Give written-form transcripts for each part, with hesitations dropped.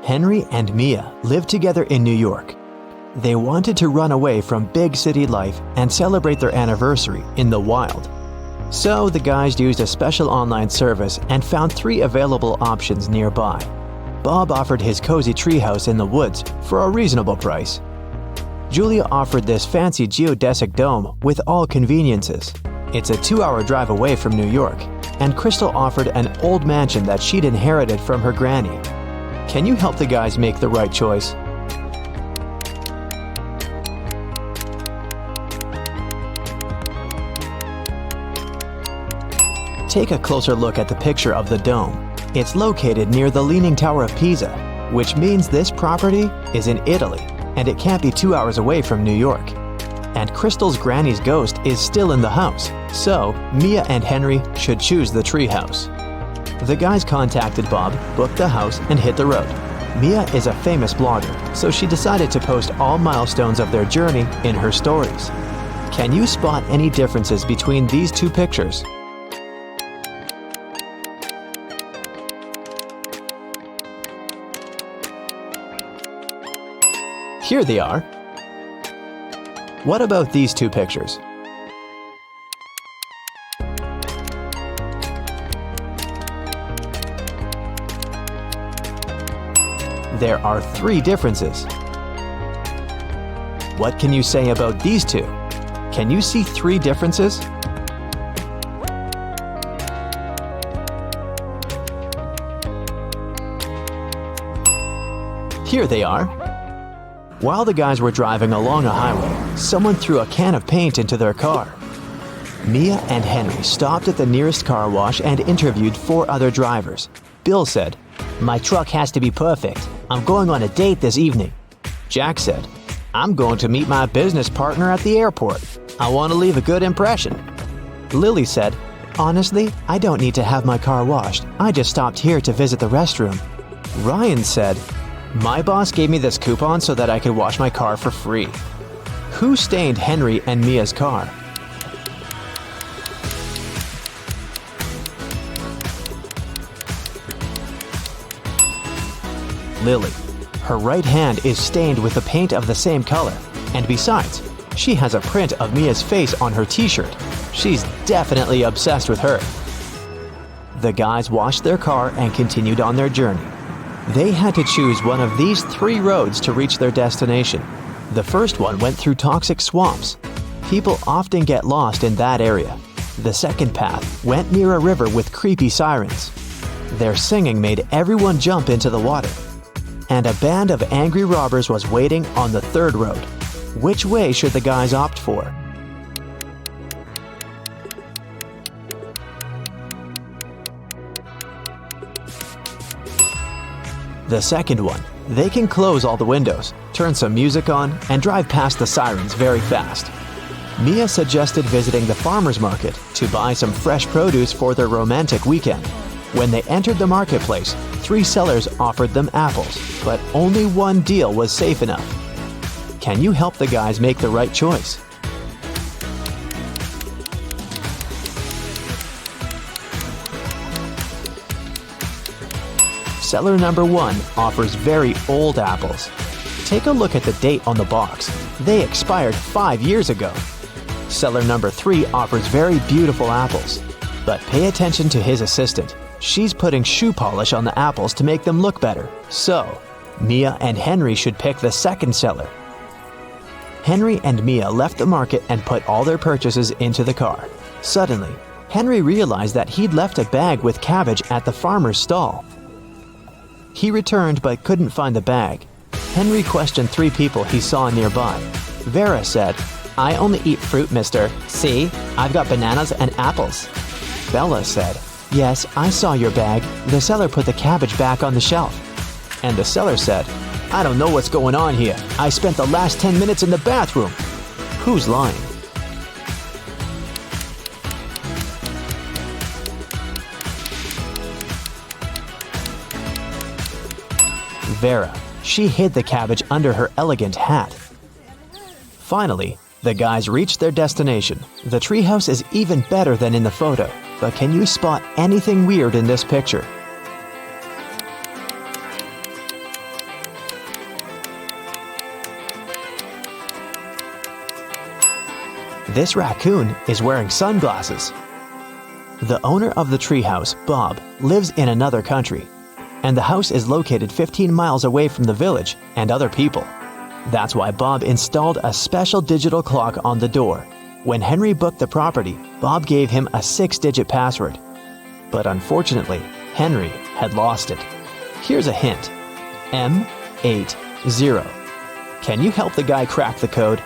Henry and Mia lived together in New York. They wanted to run away from big city life and celebrate their anniversary in the wild. So the guys used a special online service and found 3 available options nearby. Bob offered his cozy treehouse in the woods for a reasonable price. Julia offered this fancy geodesic dome with all conveniences. It's a 2-hour drive away from New York. And Crystal offered an old mansion that she'd inherited from her granny. Can you help the guys make the right choice? Take a closer look at the picture of the dome. It's located near the Leaning Tower of Pisa, which means this property is in Italy, and it can't be 2 hours away from New York. And Crystal's granny's ghost is still in the house, so Mia and Henry should choose the treehouse. The guys contacted Bob, booked the house, and hit the road. Mia is a famous blogger, so she decided to post all milestones of their journey in her stories. Can you spot any differences between these 2 pictures? Here they are. What about these 2 pictures? There are 3 differences. What can you say about these 2? Can you see 3 differences? Here they are. While the guys were driving along a highway, someone threw a can of paint into their car. Mia and Henry stopped at the nearest car wash and interviewed 4 other drivers. Bill said, "My truck has to be perfect. I'm going on a date this evening." Jack said, "I'm going to meet my business partner at the airport. I want to leave a good impression." Lily said, "Honestly, I don't need to have my car washed. I just stopped here to visit the restroom." Ryan said, "My boss gave me this coupon so that I could wash my car for free." Who stained Henry and Mia's car? Lily. Her right hand is stained with the paint of the same color, and besides, she has a print of Mia's face on her t-shirt. She's definitely obsessed with her. The guys washed their car and continued on their journey. They had to choose one of these 3 roads to reach their destination. The first one went through toxic swamps. People often get lost in that area. The second path went near a river with creepy sirens. Their singing made everyone jump into the water. And a band of angry robbers was waiting on the third road. Which way should the guys opt for? The second one. They can close all the windows, turn some music on, and drive past the sirens very fast. Mia suggested visiting the farmer's market to buy some fresh produce for their romantic weekend. When they entered the marketplace, 3 sellers offered them apples, but only one deal was safe enough. Can you help the guys make the right choice? Seller number 1 offers very old apples. Take a look at the date on the box. They expired 5 years ago. Seller number 3 offers very beautiful apples. But pay attention to his assistant. She's putting shoe polish on the apples to make them look better. So, Mia and Henry should pick the second seller. Henry and Mia left the market and put all their purchases into the car. Suddenly, Henry realized that he'd left a bag with cabbage at the farmer's stall. He returned but couldn't find the bag. Henry questioned 3 people he saw nearby. Vera said, "I only eat fruit, mister. See, I've got bananas and apples." Bella said, "Yes, I saw your bag. The seller put the cabbage back on the shelf." And the seller said, "I don't know what's going on here. I spent the last 10 minutes in the bathroom." Who's lying? Vera. She hid the cabbage under her elegant hat. Finally, the guys reached their destination. The treehouse is even better than in the photo, but can you spot anything weird in this picture? This raccoon is wearing sunglasses. The owner of the treehouse, Bob, lives in another country, and the house is located 15 miles away from the village and other people. That's why Bob installed a special digital clock on the door. When Henry booked the property, Bob gave him a 6-digit password. But unfortunately, Henry had lost it. Here's a hint. M80. Can you help the guy crack the code?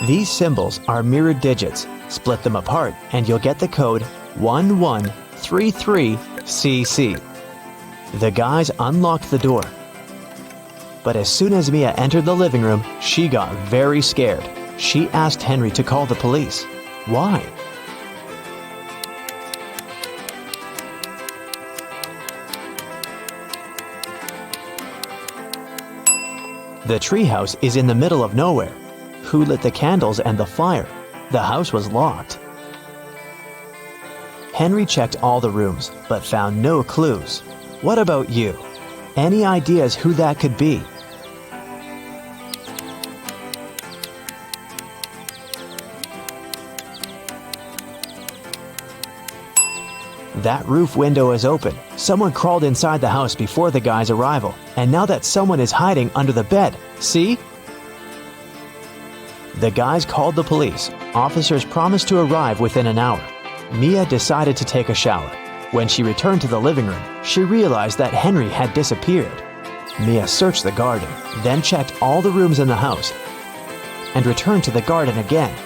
These symbols are mirrored digits. Split them apart and you'll get the code 1133CC. The guys unlocked the door. But as soon as Mia entered the living room, she got very scared. She asked Henry to call the police. Why? The treehouse is in the middle of nowhere. Who lit the candles and the fire? The house was locked. Henry checked all the rooms, but found no clues. What about you? Any ideas who that could be? That roof window is open. Someone crawled inside the house before the guy's arrival, and now that someone is hiding under the bed. See? The guys called the police. Officers promised to arrive within an hour. Mia decided to take a shower. When she returned to the living room, she realized that Henry had disappeared. Mia searched the garden, then checked all the rooms in the house, and returned to the garden again.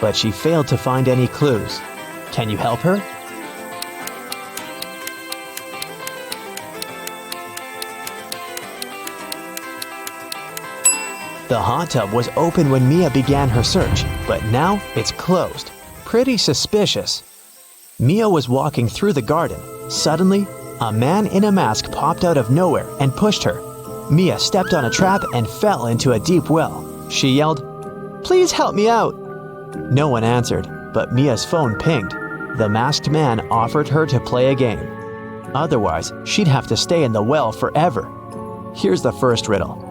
But she failed to find any clues. Can you help her? The hot tub was open when Mia began her search, but now it's closed. Pretty suspicious. Mia was walking through the garden. Suddenly, a man in a mask popped out of nowhere and pushed her. Mia stepped on a trap and fell into a deep well. She yelled, "Please help me out!" No one answered, but Mia's phone pinged. The masked man offered her to play a game. Otherwise, she'd have to stay in the well forever. Here's the first riddle.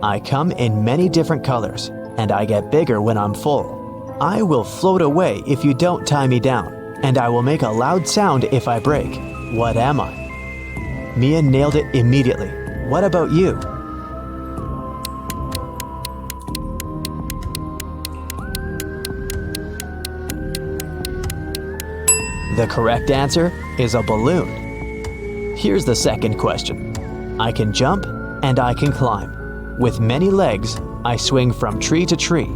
I come in many different colors, and I get bigger when I'm full. I will float away if you don't tie me down, and I will make a loud sound if I break. What am I? Mia nailed it immediately. What about you? The correct answer is a balloon. Here's the second question. I can jump and I can climb. With many legs, I swing from tree to tree.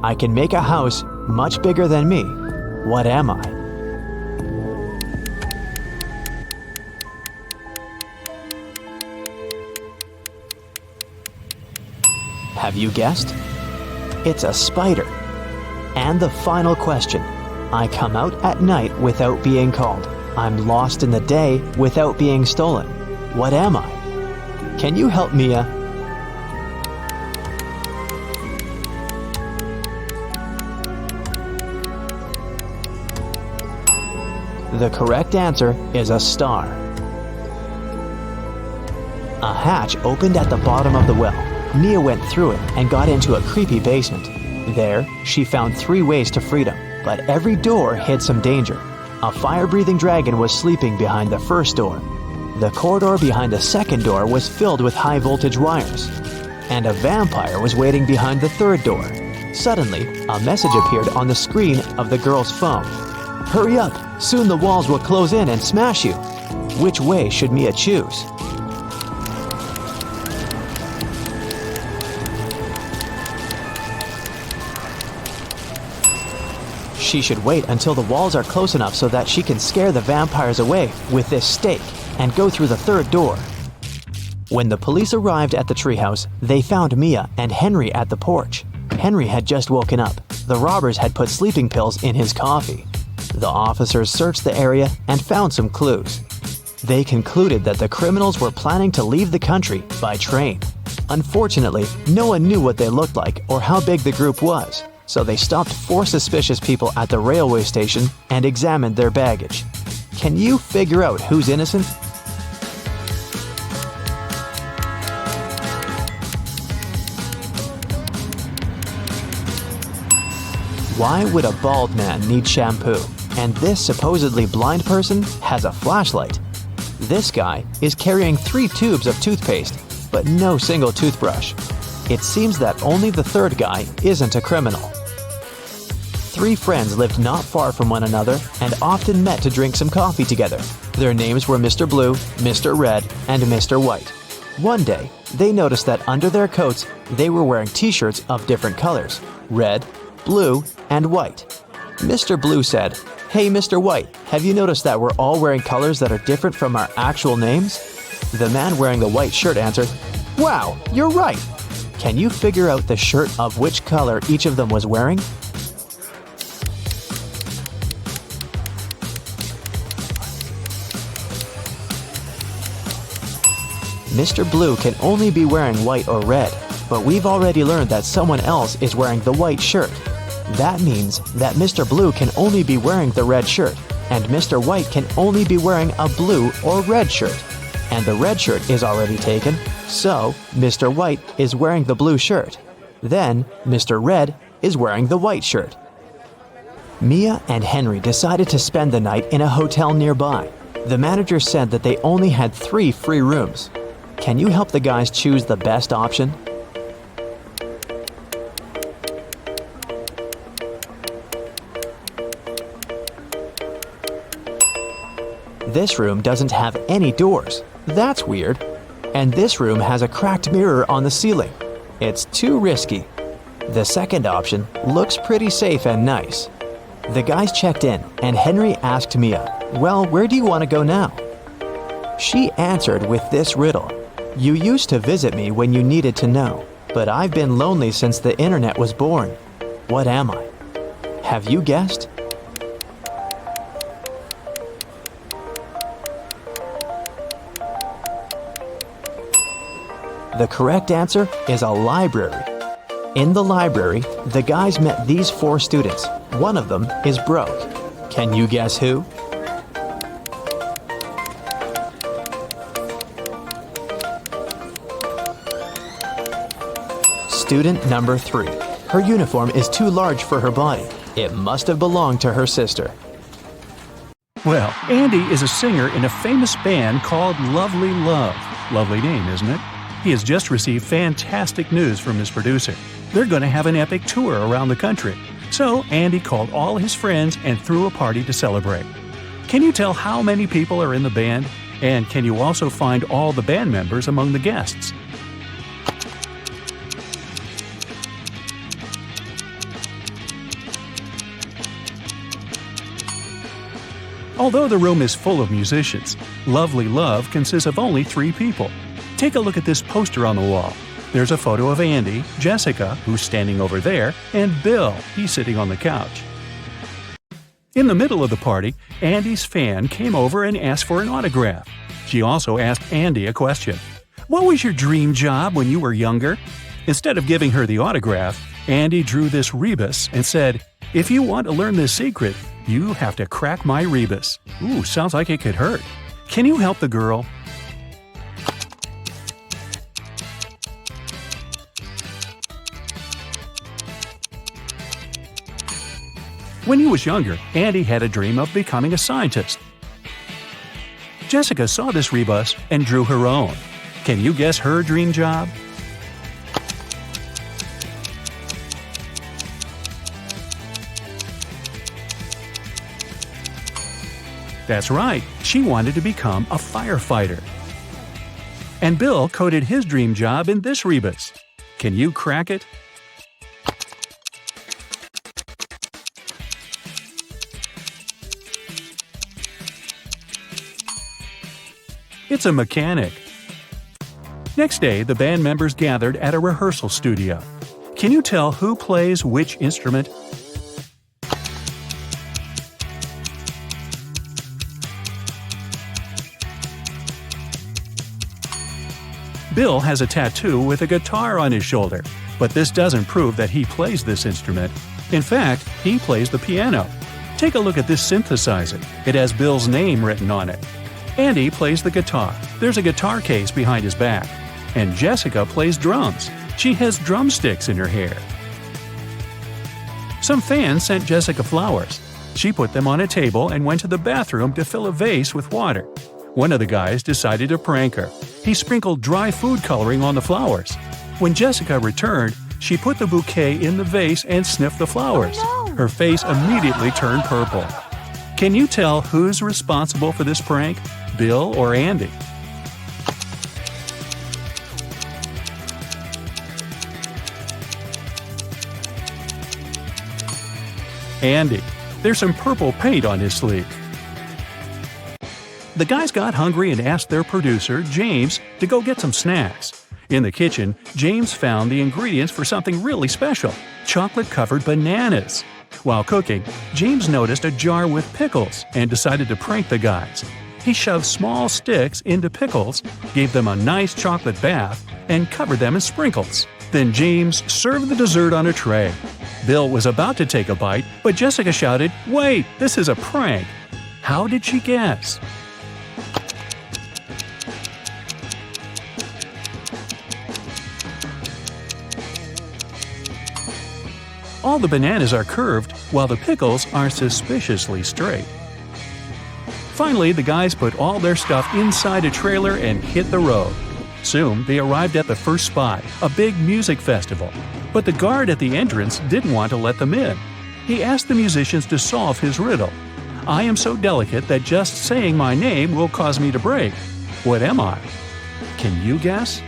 I can make a house much bigger than me. What am I? Have you guessed? It's a spider. And the final question. I come out at night without being called. I'm lost in the day without being stolen. What am I? Can you help Mia? The correct answer is a star. A hatch opened at the bottom of the well. Mia went through it and got into a creepy basement. There, she found 3 ways to freedom, but every door hid some danger. A fire-breathing dragon was sleeping behind the first door. The corridor behind the second door was filled with high-voltage wires. And a vampire was waiting behind the third door. Suddenly, a message appeared on the screen of the girl's phone. Hurry up! Soon the walls will close in and smash you. Which way should Mia choose? She should wait until the walls are close enough so that she can scare the vampires away with this stake and go through the third door. When the police arrived at the treehouse, they found Mia and Henry at the porch. Henry had just woken up. The robbers had put sleeping pills in his coffee. The officers searched the area and found some clues. They concluded that the criminals were planning to leave the country by train. Unfortunately, no one knew what they looked like or how big the group was, so they stopped 4 suspicious people at the railway station and examined their baggage. Can you figure out who's innocent? Why would a bald man need shampoo? And this supposedly blind person has a flashlight. This guy is carrying 3 tubes of toothpaste, but no single toothbrush. It seems that only the third guy isn't a criminal. 3 friends lived not far from one another and often met to drink some coffee together. Their names were Mr. Blue, Mr. Red, and Mr. White. One day, they noticed that under their coats, they were wearing t-shirts of different colors: red, blue, and white. Mr. Blue said, "Hey, Mr. White, have you noticed that we're all wearing colors that are different from our actual names?" The man wearing the white shirt answered, "Wow, you're right. Can you figure out the shirt of which color each of them was wearing?" Mr. Blue can only be wearing white or red, but we've already learned that someone else is wearing the white shirt. That means that Mr. Blue can only be wearing the red shirt, and Mr. White can only be wearing a blue or red shirt. And the red shirt is already taken, so Mr. White is wearing the blue shirt. Then Mr. Red is wearing the white shirt. Mia and Henry decided to spend the night in a hotel nearby. The manager said that they only had 3 free rooms. Can you help the guys choose the best option? This room doesn't have any doors. That's weird. And this room has a cracked mirror on the ceiling. It's too risky. The second option looks pretty safe and nice. The guys checked in, and Henry asked Mia, "Well, where do you want to go now?" She answered with this riddle: "You used to visit me when you needed to know, but I've been lonely since the internet was born. What am I?" Have you guessed? The correct answer is a library. In the library, the guys met these 4 students. One of them is broke. Can you guess who? Student number 3. Her uniform is too large for her body. It must have belonged to her sister. Well, Andy is a singer in a famous band called Lovely Love. Lovely name, isn't it? He has just received fantastic news from his producer. They're going to have an epic tour around the country. So Andy called all his friends and threw a party to celebrate. Can you tell how many people are in the band? And can you also find all the band members among the guests? Although the room is full of musicians, Lovely Love consists of only 3 people. Take a look at this poster on the wall. There's a photo of Andy, Jessica, who's standing over there, and Bill, he's sitting on the couch. In the middle of the party, Andy's fan came over and asked for an autograph. She also asked Andy a question. What was your dream job when you were younger? Instead of giving her the autograph, Andy drew this rebus and said, "If you want to learn this secret, you have to crack my rebus." Ooh, sounds like it could hurt. Can you help the girl? When he was younger, Andy had a dream of becoming a scientist. Jessica saw this rebus and drew her own. Can you guess her dream job? That's right, she wanted to become a firefighter. And Bill coded his dream job in this rebus. Can you crack it? It's a mechanic. Next day, the band members gathered at a rehearsal studio. Can you tell who plays which instrument? Bill has a tattoo with a guitar on his shoulder, but this doesn't prove that he plays this instrument. In fact, he plays the piano. Take a look at this synthesizer. It has Bill's name written on it. Andy plays the guitar. There's a guitar case behind his back. And Jessica plays drums. She has drumsticks in her hair. Some fans sent Jessica flowers. She put them on a table and went to the bathroom to fill a vase with water. One of the guys decided to prank her. He sprinkled dry food coloring on the flowers. When Jessica returned, she put the bouquet in the vase and sniffed the flowers. Oh, no. Her face immediately turned purple. Can you tell who's responsible for this prank, Bill or Andy? Andy. There's some purple paint on his sleeve. The guys got hungry and asked their producer, James, to go get some snacks. In the kitchen, James found the ingredients for something really special: chocolate-covered bananas. While cooking, James noticed a jar with pickles and decided to prank the guys. He shoved small sticks into pickles, gave them a nice chocolate bath, and covered them in sprinkles. Then James served the dessert on a tray. Bill was about to take a bite, but Jessica shouted, "Wait, this is a prank!" How did she guess? All the bananas are curved, while the pickles are suspiciously straight. Finally, the guys put all their stuff inside a trailer and hit the road. Soon, they arrived at the first spot, a big music festival. But the guard at the entrance didn't want to let them in. He asked the musicians to solve his riddle. "I am so delicate that just saying my name will cause me to break. What am I?" Can you guess?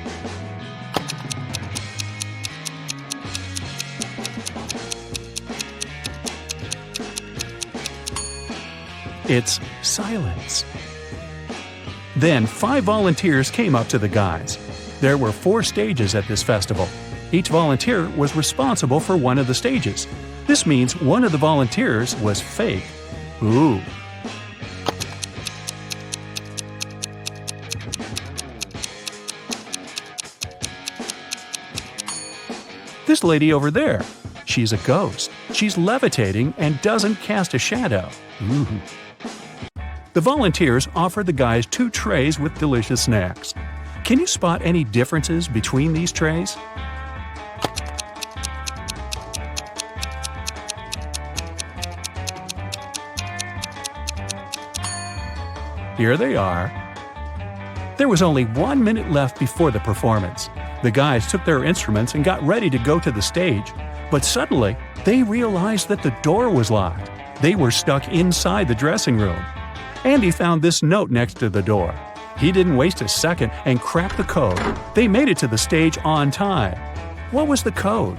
It's silence. Then 5 volunteers came up to the guys. There were 4 stages at this festival. Each volunteer was responsible for one of the stages. This means one of the volunteers was fake. Ooh. This lady over there. She's a ghost. She's levitating and doesn't cast a shadow. Ooh. The volunteers offered the guys 2 trays with delicious snacks. Can you spot any differences between these trays? Here they are. There was only 1 minute left before the performance. The guys took their instruments and got ready to go to the stage, but suddenly they realized that the door was locked. They were stuck inside the dressing room. Andy found this note next to the door. He didn't waste a second and cracked the code. They made it to the stage on time. What was the code?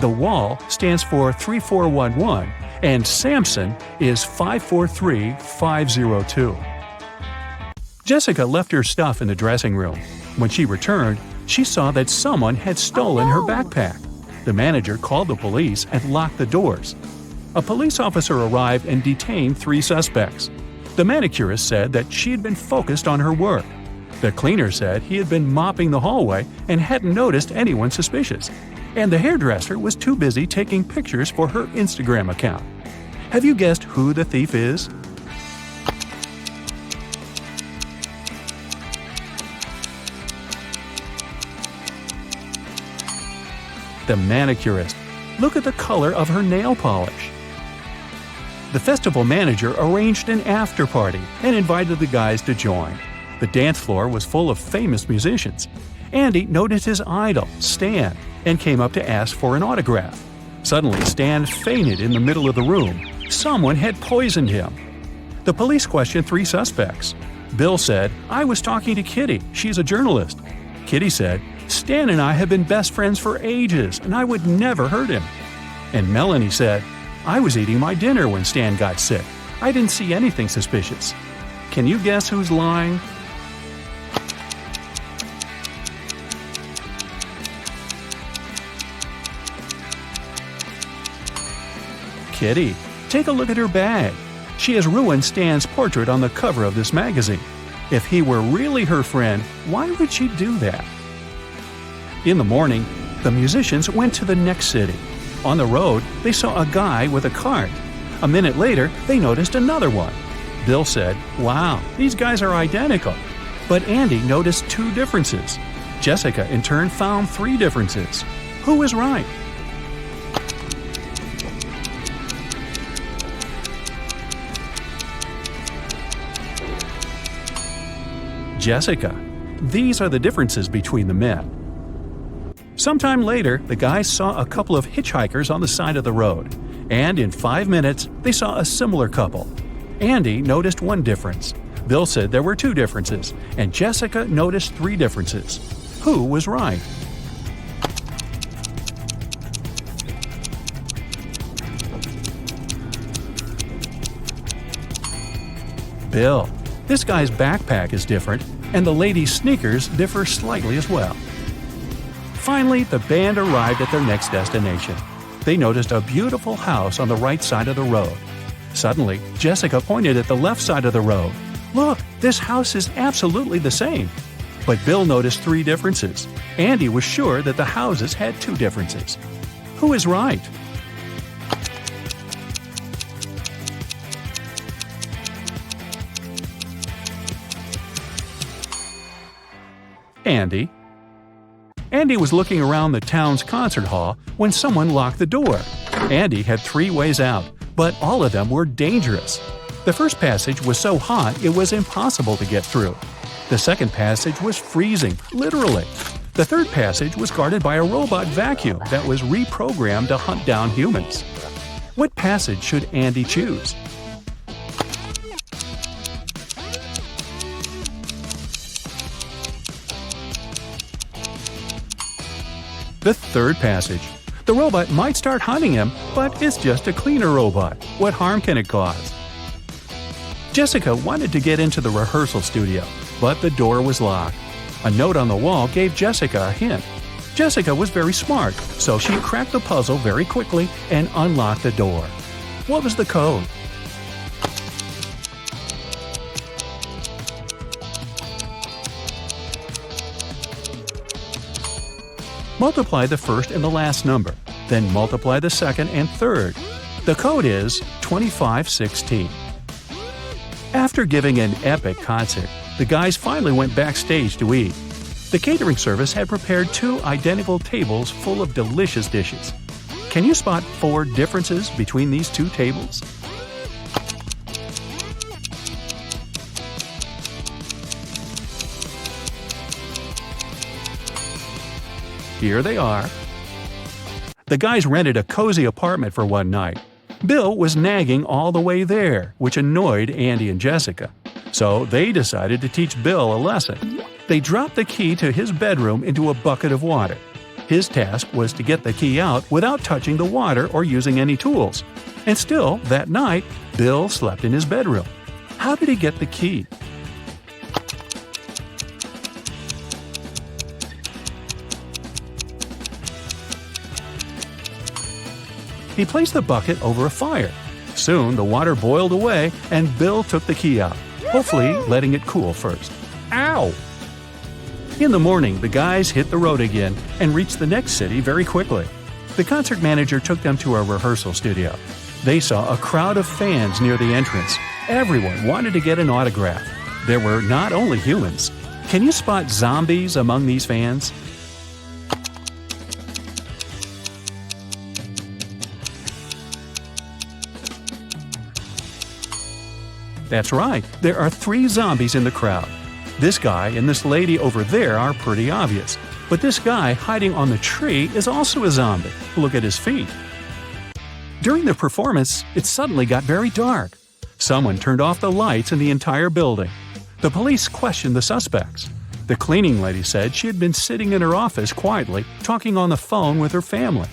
The wall stands for 3411, and Samson is 543502. Jessica left her stuff in the dressing room. When she returned, she saw that someone had stolen her backpack. The manager called the police and locked the doors. A police officer arrived and detained 3 suspects. The manicurist said that she had been focused on her work. The cleaner said he had been mopping the hallway and hadn't noticed anyone suspicious. And the hairdresser was too busy taking pictures for her Instagram account. Have you guessed who the thief is? The manicurist. Look at the color of her nail polish. The festival manager arranged an after-party and invited the guys to join. The dance floor was full of famous musicians. Andy noticed his idol, Stan, and came up to ask for an autograph. Suddenly, Stan fainted in the middle of the room. Someone had poisoned him. The police questioned 3 suspects. Bill said, "I was talking to Kitty. She's a journalist." Kitty said, "Stan and I have been best friends for ages, and I would never hurt him." And Melanie said, "I was eating my dinner when Stan got sick. I didn't see anything suspicious." Can you guess who's lying? Kitty. Take a look at her bag. She has ruined Stan's portrait on the cover of this magazine. If he were really her friend, why would she do that? In the morning, the musicians went to the next city. On the road, they saw a guy with a cart. A minute later, they noticed another one. Bill said, "Wow, these guys are identical." But Andy noticed 2 differences. Jessica, in turn, found 3 differences. Who was right? Jessica. These are the differences between the men. Sometime later, the guys saw a couple of hitchhikers on the side of the road, and in 5 minutes, they saw a similar couple. Andy noticed 1 difference. Bill said there were 2 differences, and Jessica noticed 3 differences. Who was right? Bill. This guy's backpack is different, and the lady's sneakers differ slightly as well. Finally, the band arrived at their next destination. They noticed a beautiful house on the right side of the road. Suddenly, Jessica pointed at the left side of the road. "Look, this house is absolutely the same." But Bill noticed 3 differences. Andy was sure that the houses had 2 differences. Who is right? Andy. Andy was looking around the town's concert hall when someone locked the door. Andy had 3 ways out, but all of them were dangerous. The first passage was so hot it was impossible to get through. The second passage was freezing, literally. The third passage was guarded by a robot vacuum that was reprogrammed to hunt down humans. What passage should Andy choose? The third passage. The robot might start hunting him, but it's just a cleaner robot. What harm can it cause? Jessica wanted to get into the rehearsal studio, but the door was locked. A note on the wall gave Jessica a hint. Jessica was very smart, so she cracked the puzzle very quickly and unlocked the door. What was the code? Multiply the first and the last number, then multiply the second and third. The code is 2516. After giving an epic concert, the guys finally went backstage to eat. The catering service had prepared 2 identical tables full of delicious dishes. Can you spot 4 differences between these 2 tables? Here they are. The guys rented a cozy apartment for one night. Bill was nagging all the way there, which annoyed Andy and Jessica. So they decided to teach Bill a lesson. They dropped the key to his bedroom into a bucket of water. His task was to get the key out without touching the water or using any tools. And still, that night, Bill slept in his bedroom. How did he get the key? He placed the bucket over a fire. Soon the water boiled away and Bill took the key out, hopefully letting it cool first. Ow! In the morning, the guys hit the road again and reached the next city very quickly. The concert manager took them to a rehearsal studio. They saw a crowd of fans near the entrance. Everyone wanted to get an autograph. There were not only humans. Can you spot zombies among these fans? That's right, there are 3 zombies in the crowd. This guy and this lady over there are pretty obvious, but this guy hiding on the tree is also a zombie. Look at his feet. During the performance, it suddenly got very dark. Someone turned off the lights in the entire building. The police questioned the suspects. The cleaning lady said she had been sitting in her office quietly, talking on the phone with her family.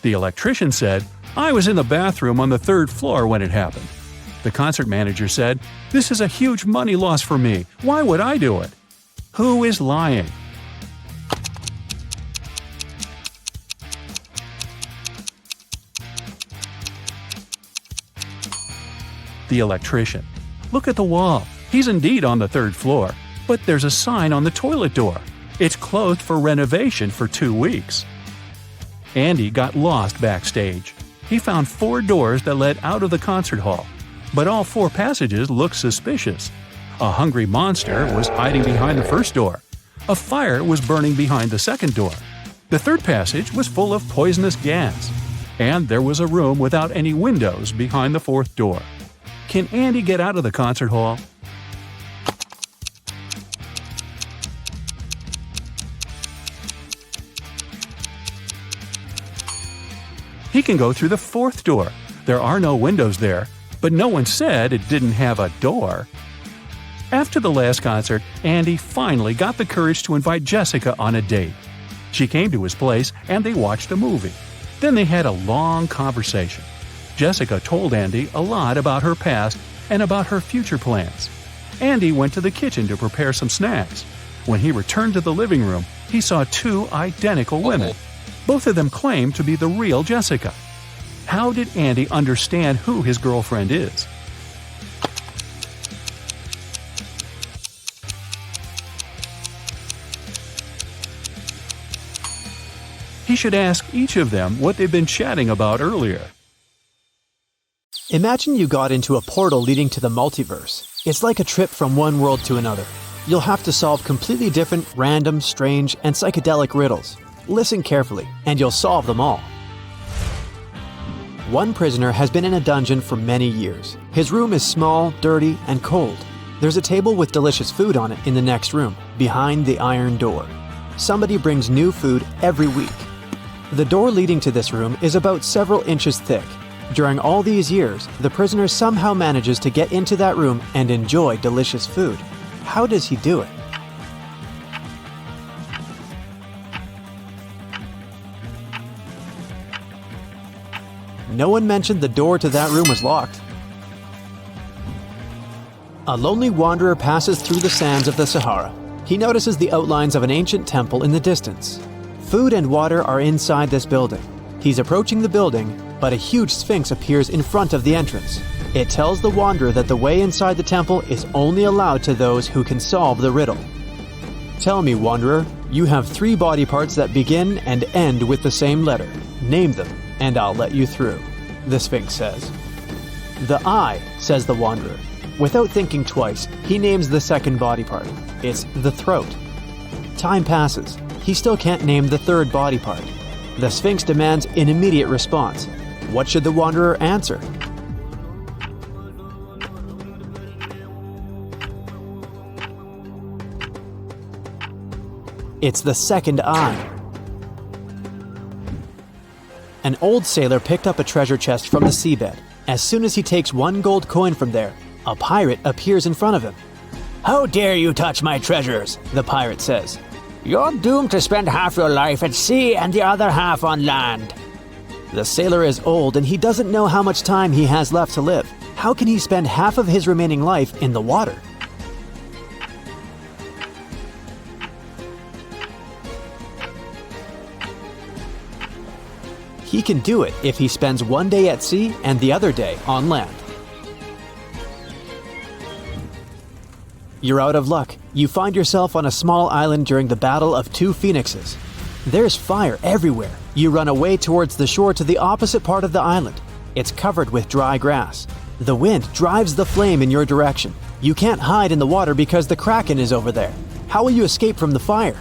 The electrician said, "I was in the bathroom on the 3rd floor when it happened." The concert manager said, "This is a huge money loss for me. Why would I do it?" Who is lying? The electrician. Look at the wall. He's indeed on the 3rd floor, but there's a sign on the toilet door. It's closed for renovation for 2 weeks. Andy got lost backstage. He found 4 doors that led out of the concert hall. but all 4 passages looked suspicious. A hungry monster was hiding behind the first door. A fire was burning behind the second door. The third passage was full of poisonous gas. And there was a room without any windows behind the fourth door. Can Andy get out of the concert hall? He can go through the fourth door. There are no windows there, but no one said it didn't have a door. After the last concert, Andy finally got the courage to invite Jessica on a date. She came to his place and they watched a movie. Then they had a long conversation. Jessica told Andy a lot about her past and about her future plans. Andy went to the kitchen to prepare some snacks. When he returned to the living room, he saw 2 identical women. Both of them claimed to be the real Jessica. How did Andy understand who his girlfriend is? He should ask each of them what they've been chatting about earlier. Imagine you got into a portal leading to the multiverse. It's like a trip from one world to another. You'll have to solve completely different, random, strange, and psychedelic riddles. Listen carefully, and you'll solve them all. One prisoner has been in a dungeon for many years. His room is small, dirty, and cold. There's a table with delicious food on it in the next room, behind the iron door. Somebody brings new food every week. The door leading to this room is about several inches thick. During all these years, the prisoner somehow manages to get into that room and enjoy delicious food. How does he do it? No one mentioned the door to that room was locked. A lonely wanderer passes through the sands of the Sahara. He notices the outlines of an ancient temple in the distance. Food and water are inside this building. He's approaching the building, but a huge sphinx appears in front of the entrance. It tells the wanderer that the way inside the temple is only allowed to those who can solve the riddle. Tell me, wanderer, you have 3 body parts that begin and end with the same letter. Name them, and I'll let you through, the sphinx says. The eye, says the wanderer. Without thinking twice, he names the second body part. It's the throat. Time passes. He still can't name the third body part. The Sphinx demands an immediate response. What should the wanderer answer? It's the second eye. An old sailor picked up a treasure chest from the seabed. As soon as he takes 1 gold coin from there, a pirate appears in front of him. "How dare you touch my treasures?" the pirate says. "You're doomed to spend half your life at sea and the other half on land." The sailor is old and he doesn't know how much time he has left to live. How can he spend half of his remaining life in the water? He can do it if he spends 1 day at sea and the other day on land. You're out of luck. You find yourself on a small island during the battle of 2 phoenixes. There's fire everywhere. You run away towards the shore to the opposite part of the island. It's covered with dry grass. The wind drives the flame in your direction. You can't hide in the water because the kraken is over there. How will you escape from the fire?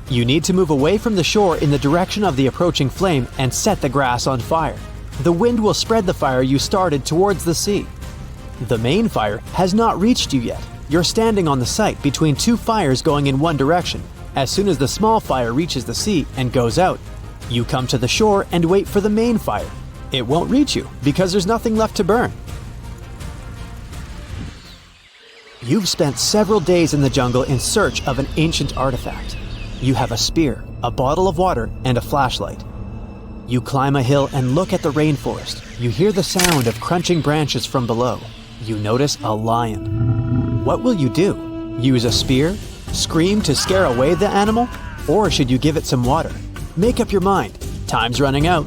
You need to move away from the shore in the direction of the approaching flame and set the grass on fire. The wind will spread the fire you started towards the sea. The main fire has not reached you yet. You're standing on the site between 2 fires going in one direction. As soon as the small fire reaches the sea and goes out, you come to the shore and wait for the main fire. It won't reach you because there's nothing left to burn. You've spent several days in the jungle in search of an ancient artifact. You have a spear, a bottle of water, and a flashlight. You climb a hill and look at the rainforest. You hear the sound of crunching branches from below. You notice a lion. What will you do? Use a spear? Scream to scare away the animal? Or should you give it some water? Make up your mind. Time's running out.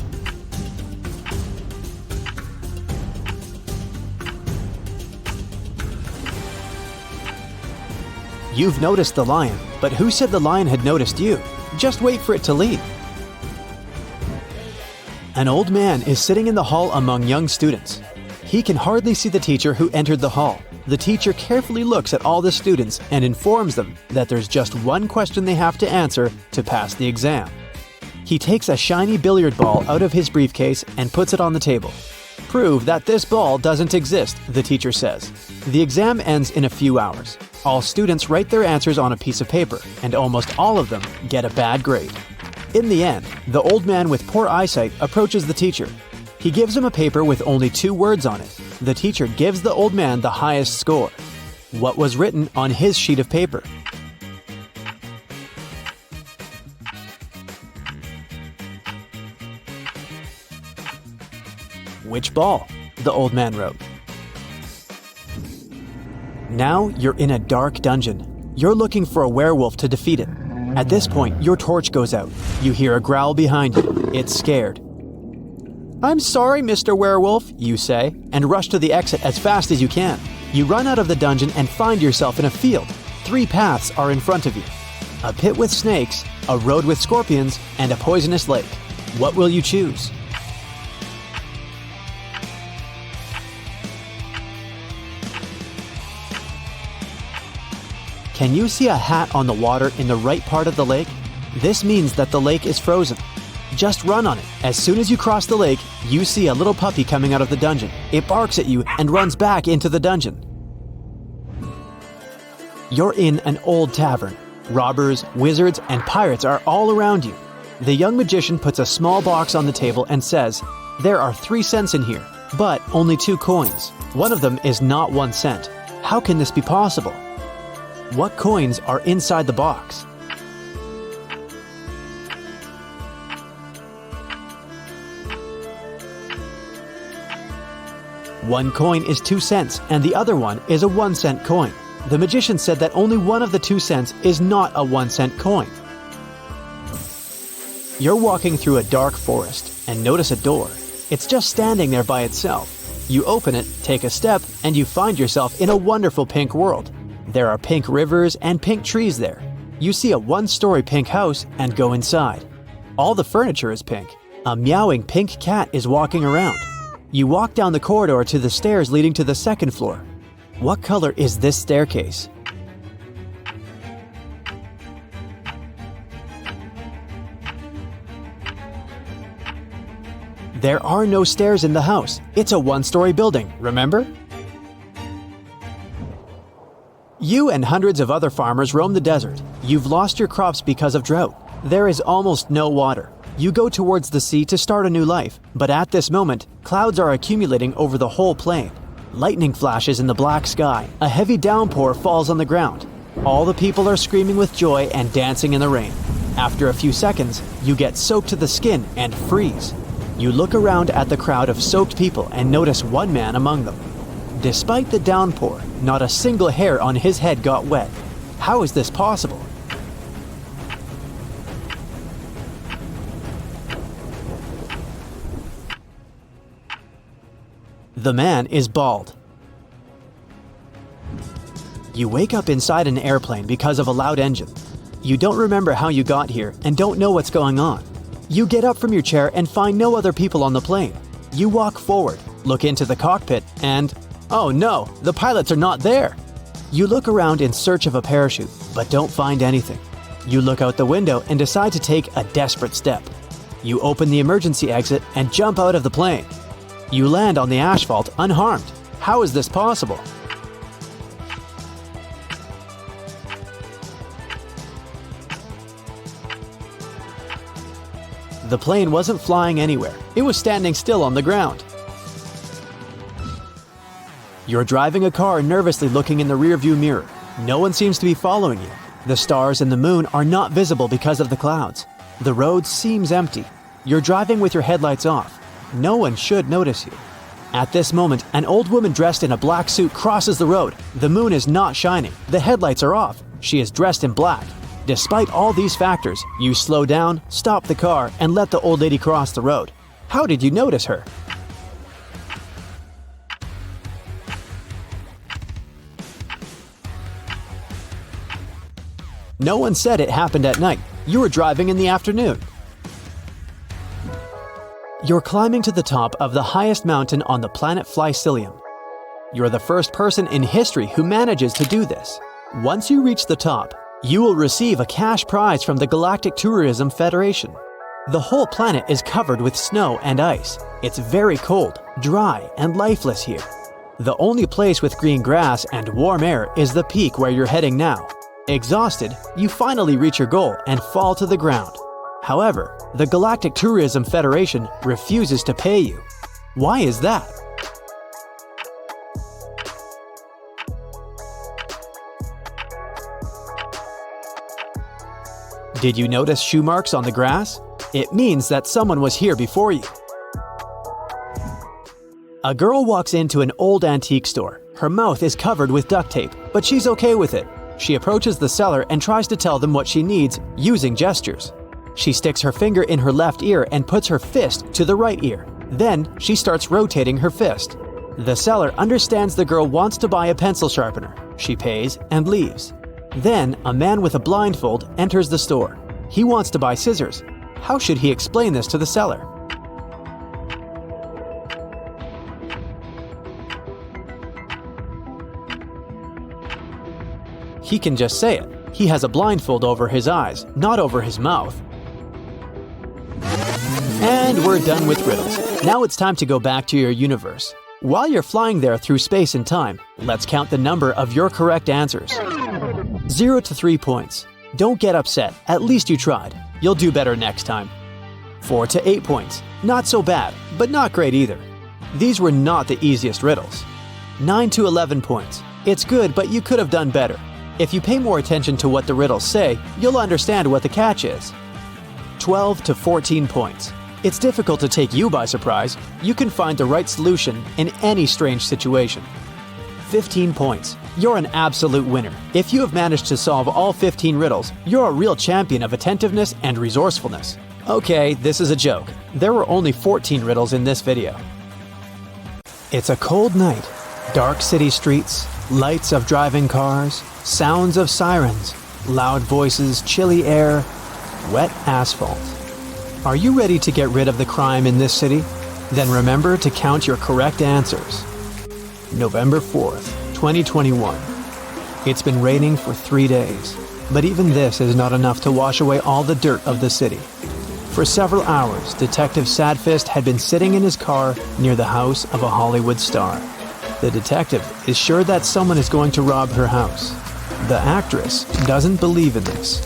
You've noticed the lion, but who said the lion had noticed you? Just wait for it to leave. An old man is sitting in the hall among young students. He can hardly see the teacher who entered the hall. The teacher carefully looks at all the students and informs them that there's just one question they have to answer to pass the exam. He takes a shiny billiard ball out of his briefcase and puts it on the table. Prove that this ball doesn't exist, the teacher says. The exam ends in a few hours. All students write their answers on a piece of paper, and almost all of them get a bad grade. In the end, the old man with poor eyesight approaches the teacher. He gives him a paper with only 2 words on it. The teacher gives the old man the highest score. What was written on his sheet of paper? Which ball? The old man wrote. Now you're in a dark dungeon. You're looking for a werewolf to defeat it. At this point, your torch goes out. You hear a growl behind you. It's scared. "I'm sorry, Mr. Werewolf," you say, and rush to the exit as fast as you can. You run out of the dungeon and find yourself in a field. 3 paths are in front of you. A pit with snakes, a road with scorpions, and a poisonous lake. What will you choose? Can you see a hat on the water in the right part of the lake? This means that the lake is frozen. Just run on it. As soon as you cross the lake, you see a little puppy coming out of the dungeon. It barks at you and runs back into the dungeon. You're in an old tavern. Robbers, wizards, and pirates are all around you. The young magician puts a small box on the table and says, "There are 3 cents in here, but only 2 coins. One of them is not 1 cent. How can this be possible?" What coins are inside the box? One coin is 2 cents, and the other one is a 1 cent coin. The magician said that only one of the 2 cents is not a 1 cent coin. You're walking through a dark forest and notice a door. It's just standing there by itself. You open it, take a step, and you find yourself in a wonderful pink world. There are pink rivers and pink trees there. You see a 1-story pink house and go inside. All the furniture is pink. A meowing pink cat is walking around. You walk down the corridor to the stairs leading to the 2nd floor. What color is this staircase? There are no stairs in the house. It's a 1-story building, remember? You and hundreds of other farmers roam the desert. You've lost your crops because of drought. There is almost no water. You go towards the sea to start a new life, but at this moment, clouds are accumulating over the whole plain. Lightning flashes in the black sky. A heavy downpour falls on the ground. All the people are screaming with joy and dancing in the rain. After a few seconds, you get soaked to the skin and freeze. You look around at the crowd of soaked people and notice one man among them. Despite the downpour, not a single hair on his head got wet. How is this possible? The man is bald. You wake up inside an airplane because of a loud engine. You don't remember how you got here and don't know what's going on. You get up from your chair and find no other people on the plane. You walk forward, look into the cockpit, and oh no, the pilots are not there. You look around in search of a parachute, but don't find anything. You look out the window and decide to take a desperate step. You open the emergency exit and jump out of the plane. You land on the asphalt unharmed. How is this possible? The plane wasn't flying anywhere. It was standing still on the ground. You're driving a car nervously looking in the rearview mirror. No one seems to be following you. The stars and the moon are not visible because of the clouds. The road seems empty. You're driving with your headlights off. No one should notice you. At this moment, an old woman dressed in a black suit crosses the road. The moon is not shining. The headlights are off. She is dressed in black. Despite all these factors, you slow down, stop the car, and let the old lady cross the road. How did you notice her? No one said it happened at night. You were driving in the afternoon. You're climbing to the top of the highest mountain on the planet Flycilium. You're the first person in history who manages to do this. Once you reach the top, you will receive a cash prize from the Galactic Tourism Federation. The whole planet is covered with snow and ice. It's very cold, dry, and lifeless here. The only place with green grass and warm air is the peak where you're heading now. Exhausted, you finally reach your goal and fall to the ground. However, the Galactic Tourism Federation refuses to pay you. Why is that? Did you notice shoe marks on the grass? It means that someone was here before you. A girl walks into an old antique store. Her mouth is covered with duct tape, but she's okay with it. She approaches the seller and tries to tell them what she needs using gestures. She sticks her finger in her left ear and puts her fist to the right ear. Then she starts rotating her fist. The seller understands the girl wants to buy a pencil sharpener. She pays and leaves. Then a man with a blindfold enters the store. He wants to buy scissors. How should he explain this to the seller? He can just say it. He has a blindfold over his eyes, not over his mouth. And we're done with riddles. Now it's time to go back to your universe. While you're flying there through space and time, let's count the number of your correct answers. 0 to 3 points. Don't get upset, at least you tried. You'll do better next time. 4 to 8 points. Not so bad, but not great either. These were not the easiest riddles. 9 to 11 points. It's good, but you could have done better. If you pay more attention to what the riddles say, you'll understand what the catch is. 12 to 14 points. It's difficult to take you by surprise. You can find the right solution in any strange situation. 15 points. You're an absolute winner. If you have managed to solve all 15 riddles, you're a real champion of attentiveness and resourcefulness. Okay, this is a joke. There were only 14 riddles in this video. It's a cold night. Dark city streets, lights of driving cars, sounds of sirens, loud voices, chilly air, wet asphalt. Are you ready to get rid of the crime in this city? Then remember to count your correct answers. November 4th, 2021. It's been raining for 3 days, but even this is not enough to wash away all the dirt of the city. For several hours, Detective Sfist had been sitting in his car near the house of a Hollywood star. The detective is sure that someone is going to rob her house. The actress doesn't believe in this.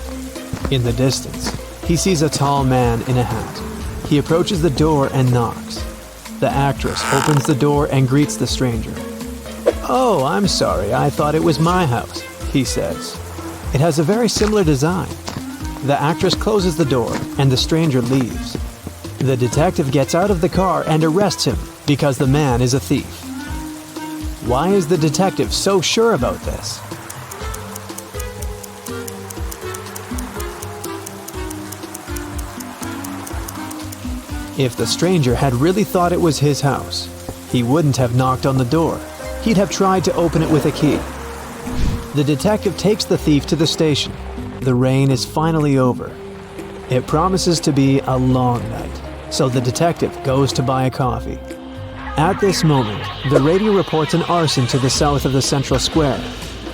In the distance, he sees a tall man in a hat. He approaches the door and knocks. The actress opens the door and greets the stranger. "Oh, I'm sorry, I thought it was my house," he says. "It has a very similar design." The actress closes the door and the stranger leaves. The detective gets out of the car and arrests him because the man is a thief. Why is the detective so sure about this? If the stranger had really thought it was his house, he wouldn't have knocked on the door. He'd have tried to open it with a key. The detective takes the thief to the station. The rain is finally over. It promises to be a long night, so the detective goes to buy a coffee. At this moment, the radio reports an arson to the south of the central square.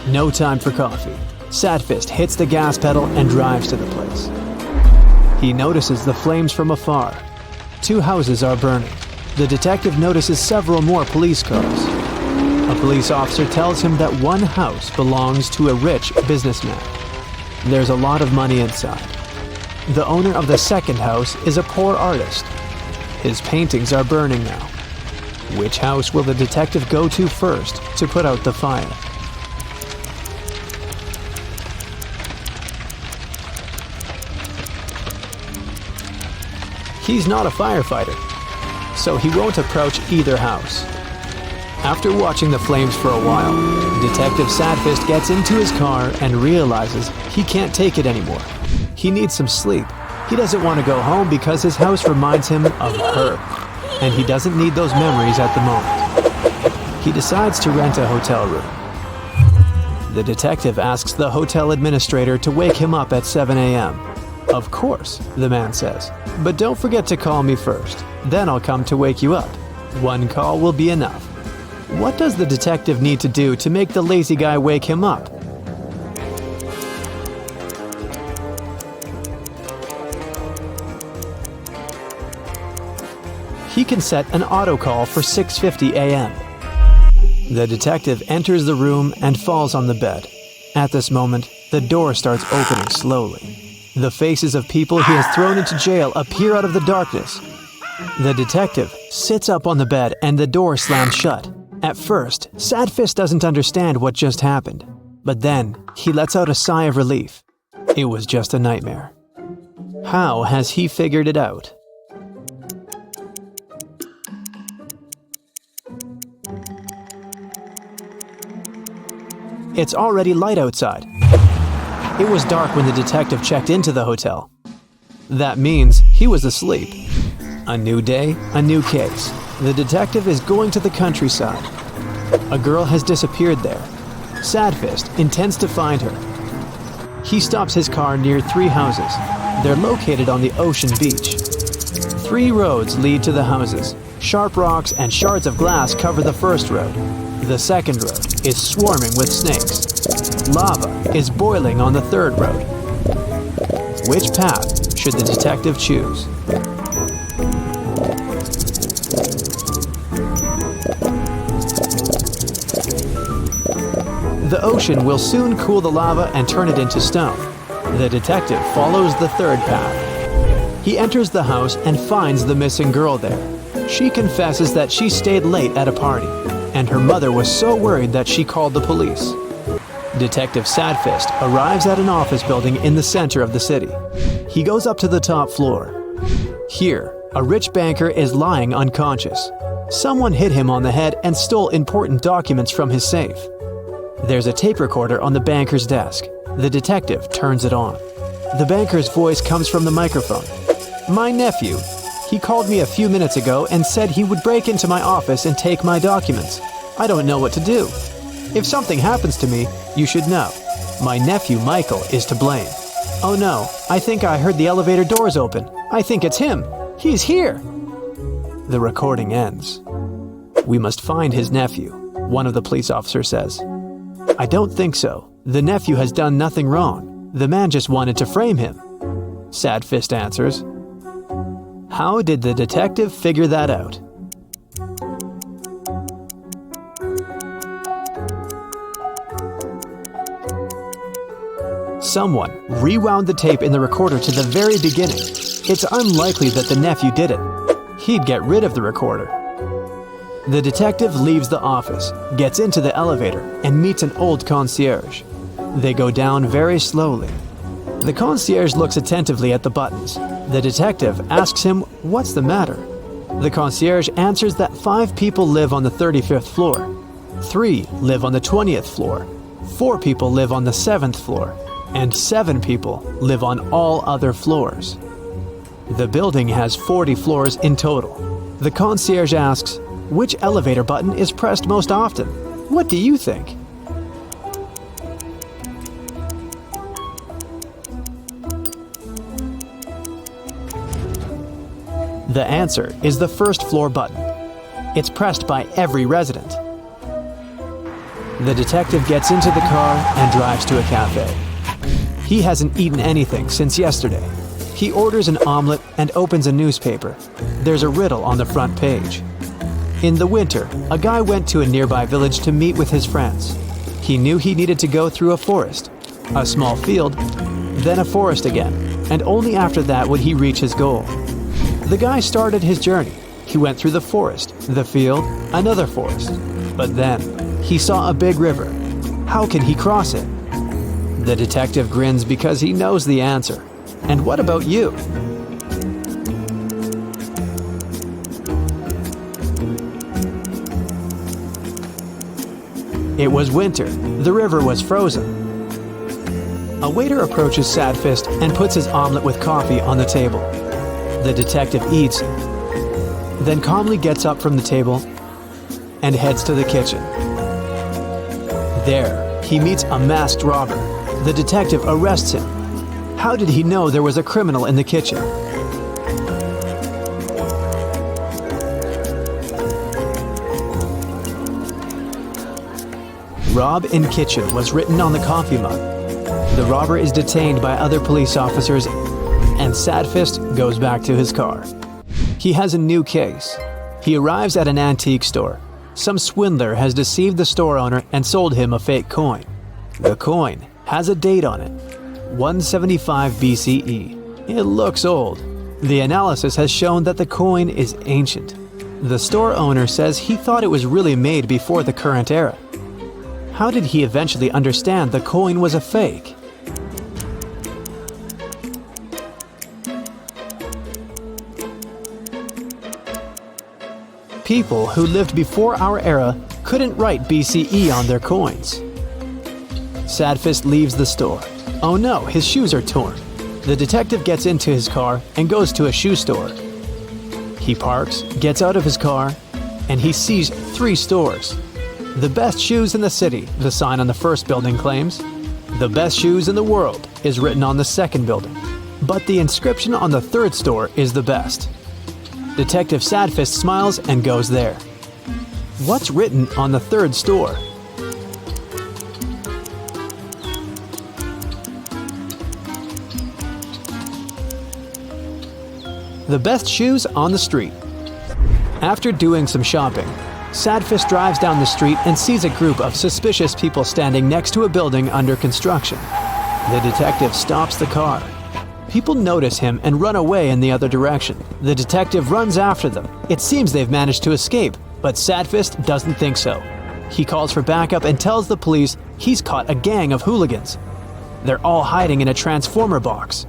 No time for coffee. Sfist hits the gas pedal and drives to the place. He notices the flames from afar. 2 houses are burning. The detective notices several more police cars. A police officer tells him that one house belongs to a rich businessman. There's a lot of money inside. The owner of the second house is a poor artist. His paintings are burning now. Which house will the detective go to first to put out the fire? He's not a firefighter, so he won't approach either house. After watching the flames for a while, Detective Sfist gets into his car and realizes he can't take it anymore. He needs some sleep. He doesn't want to go home because his house reminds him of her, and he doesn't need those memories at the moment. He decides to rent a hotel room. The detective asks the hotel administrator to wake him up at 7 a.m. "Of course," the man says, "but don't forget to call me first. Then I'll come to wake you up. One call will be enough." What does the detective need to do to make the lazy guy wake him up? He can set an auto call for 6:50 a.m. The detective enters the room and falls on the bed. At this moment, the door starts opening slowly. The faces of people he has thrown into jail appear out of the darkness. The detective sits up on the bed and the door slams shut. At first, Sfist doesn't understand what just happened, but then he lets out a sigh of relief. It was just a nightmare. How has he figured it out? It's already light outside. It was dark when the detective checked into the hotel. That means he was asleep. A new day, a new case. The detective is going to the countryside. A girl has disappeared there. Sfist intends to find her. He stops his car near 3 houses. They're located on the ocean beach. 3 roads lead to the houses. Sharp rocks and shards of glass cover the first road. The second road is swarming with snakes. Lava is boiling on the third road. Which path should the detective choose? The ocean will soon cool the lava and turn it into stone. The detective follows the third path. He enters the house and finds the missing girl there. She confesses that she stayed late at a party, and her mother was so worried that she called the police. Detective Sfist arrives at an office building in the center of the city. He goes up to the top floor. Here, a rich banker is lying unconscious. Someone hit him on the head and stole important documents from his safe. There's a tape recorder on the banker's desk. The detective turns it on. The banker's voice comes from the microphone. "My nephew. He called me a few minutes ago and said he would break into my office and take my documents. I don't know what to do. If something happens to me, you should know. My nephew Michael is to blame. Oh no, I think I heard the elevator doors open. I think it's him. He's here." The recording ends. "We must find his nephew," one of the police officers says. "I don't think so. The nephew has done nothing wrong. The man just wanted to frame him," Sfist answers. How did the detective figure that out? Someone rewound the tape in the recorder to the very beginning. It's unlikely that the nephew did it. He'd get rid of the recorder. The detective leaves the office, gets into the elevator, and meets an old concierge. They go down very slowly. The concierge looks attentively at the buttons. The detective asks him, "What's the matter?" The concierge answers that 5 people live on the 35th floor. 3 live on the 20th floor. 4 people live on the 7th floor. And 7 people live on all other floors. The building has 40 floors in total. The concierge asks, "Which elevator button is pressed most often? What do you think?" The answer is the first floor button. It's pressed by every resident. The detective gets into the car and drives to a cafe. He hasn't eaten anything since yesterday. He orders an omelet and opens a newspaper. There's a riddle on the front page. In the winter, a guy went to a nearby village to meet with his friends. He knew he needed to go through a forest, a small field, then a forest again, and only after that would he reach his goal. The guy started his journey. He went through the forest, the field, another forest. But then, he saw a big river. How can he cross it? The detective grins because he knows the answer. And what about you? It was winter. The river was frozen. A waiter approaches Sfist and puts his omelet with coffee on the table. The detective eats, then calmly gets up from the table and heads to the kitchen. There, he meets a masked robber. The detective arrests him. How did he know there was a criminal in the kitchen? Rob in kitchen was written on the coffee mug. The robber is detained by other police officers, and Sfist goes back to his car. He has a new case. He arrives at an antique store. Some swindler has deceived the store owner and sold him a fake coin. The coin has a date on it, 175 BCE. It looks old. The analysis has shown that the coin is ancient. The store owner says he thought it was really made before the current era. How did he eventually understand the coin was a fake? People who lived before our era couldn't write BCE on their coins. Sfist leaves the store. Oh no, his shoes are torn. The detective gets into his car and goes to a shoe store. He parks, gets out of his car, and he sees 3 stores. The best shoes in the city, the sign on the first building claims. The best shoes in the world is written on the second building. But the inscription on the third store is the best. Detective Sfist smiles and goes there. What's written on the third store? The best shoes on the street. After doing some shopping, Sfist drives down the street and sees a group of suspicious people standing next to a building under construction. The detective stops the car. People notice him and run away in the other direction. The detective runs after them. It seems they've managed to escape, but Sfist doesn't think so. He calls for backup and tells the police he's caught a gang of hooligans. They're all hiding in a transformer box.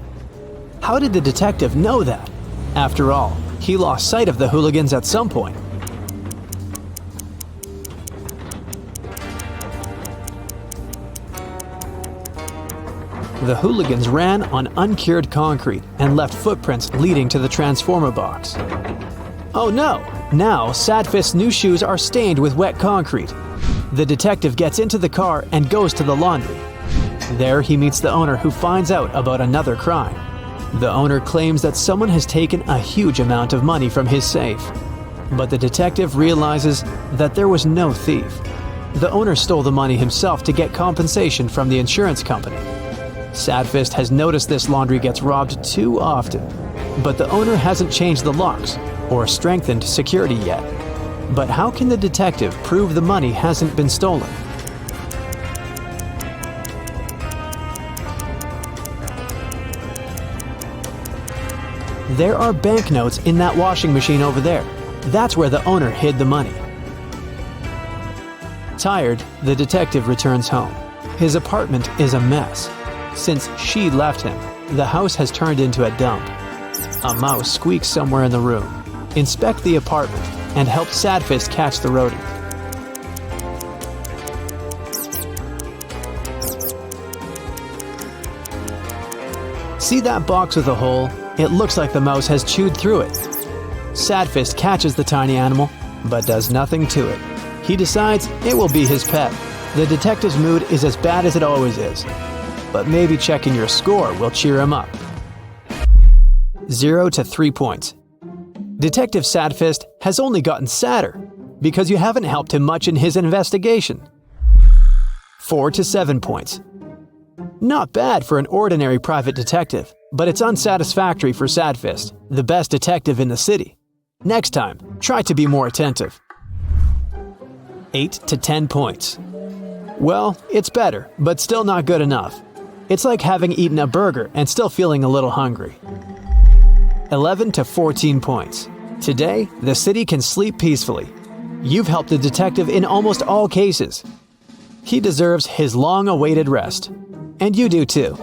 How did the detective know that? After all, he lost sight of the hooligans at some point. The hooligans ran on uncured concrete and left footprints leading to the transformer box. Oh no! Now Sfist's new shoes are stained with wet concrete. The detective gets into the car and goes to the laundry. There he meets the owner, who finds out about another crime. The owner claims that someone has taken a huge amount of money from his safe. But the detective realizes that there was no thief. The owner stole the money himself to get compensation from the insurance company. Sfist has noticed this laundry gets robbed too often, but the owner hasn't changed the locks or strengthened security yet. But how can the detective prove the money hasn't been stolen? There are banknotes in that washing machine over there. That's where the owner hid the money. Tired, the detective returns home. His apartment is a mess. Since she left him, the house has turned into a dump. A mouse squeaks somewhere in the room. Inspect the apartment and help Sfist catch the rodent. See that box with a hole? It looks like the mouse has chewed through it. Sfist catches the tiny animal, but does nothing to it. He decides it will be his pet. The detective's mood is as bad as it always is. But maybe checking your score will cheer him up. 0 to 3 points. Detective Sfist has only gotten sadder because you haven't helped him much in his investigation. 4 to 7 points. Not bad for an ordinary private detective, but it's unsatisfactory for Sfist, the best detective in the city. Next time, try to be more attentive. 8 to 10 points. Well, it's better, but still not good enough. It's like having eaten a burger and still feeling a little hungry. 11 to 14 points. Today, the city can sleep peacefully. You've helped the detective in almost all cases. He deserves his long-awaited rest. And you do too.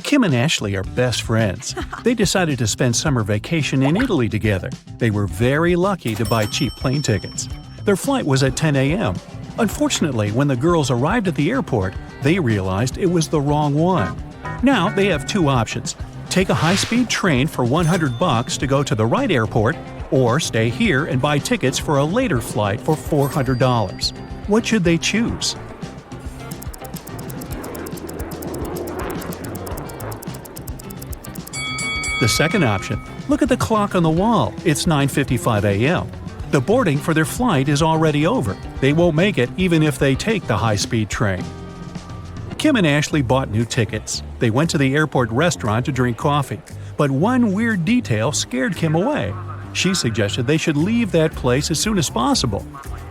Kim and Ashley are best friends. They decided to spend summer vacation in Italy together. They were very lucky to buy cheap plane tickets. Their flight was at 10 a.m. Unfortunately, when the girls arrived at the airport, they realized it was the wrong one. Now they have 2 options. Take a high-speed train for $100 to go to the right airport, or stay here and buy tickets for a later flight for $400. What should they choose? The second option, look at the clock on the wall. It's 9:55 a.m. The boarding for their flight is already over. They won't make it even if they take the high-speed train. Kim and Ashley bought new tickets. They went to the airport restaurant to drink coffee. But one weird detail scared Kim away. She suggested they should leave that place as soon as possible.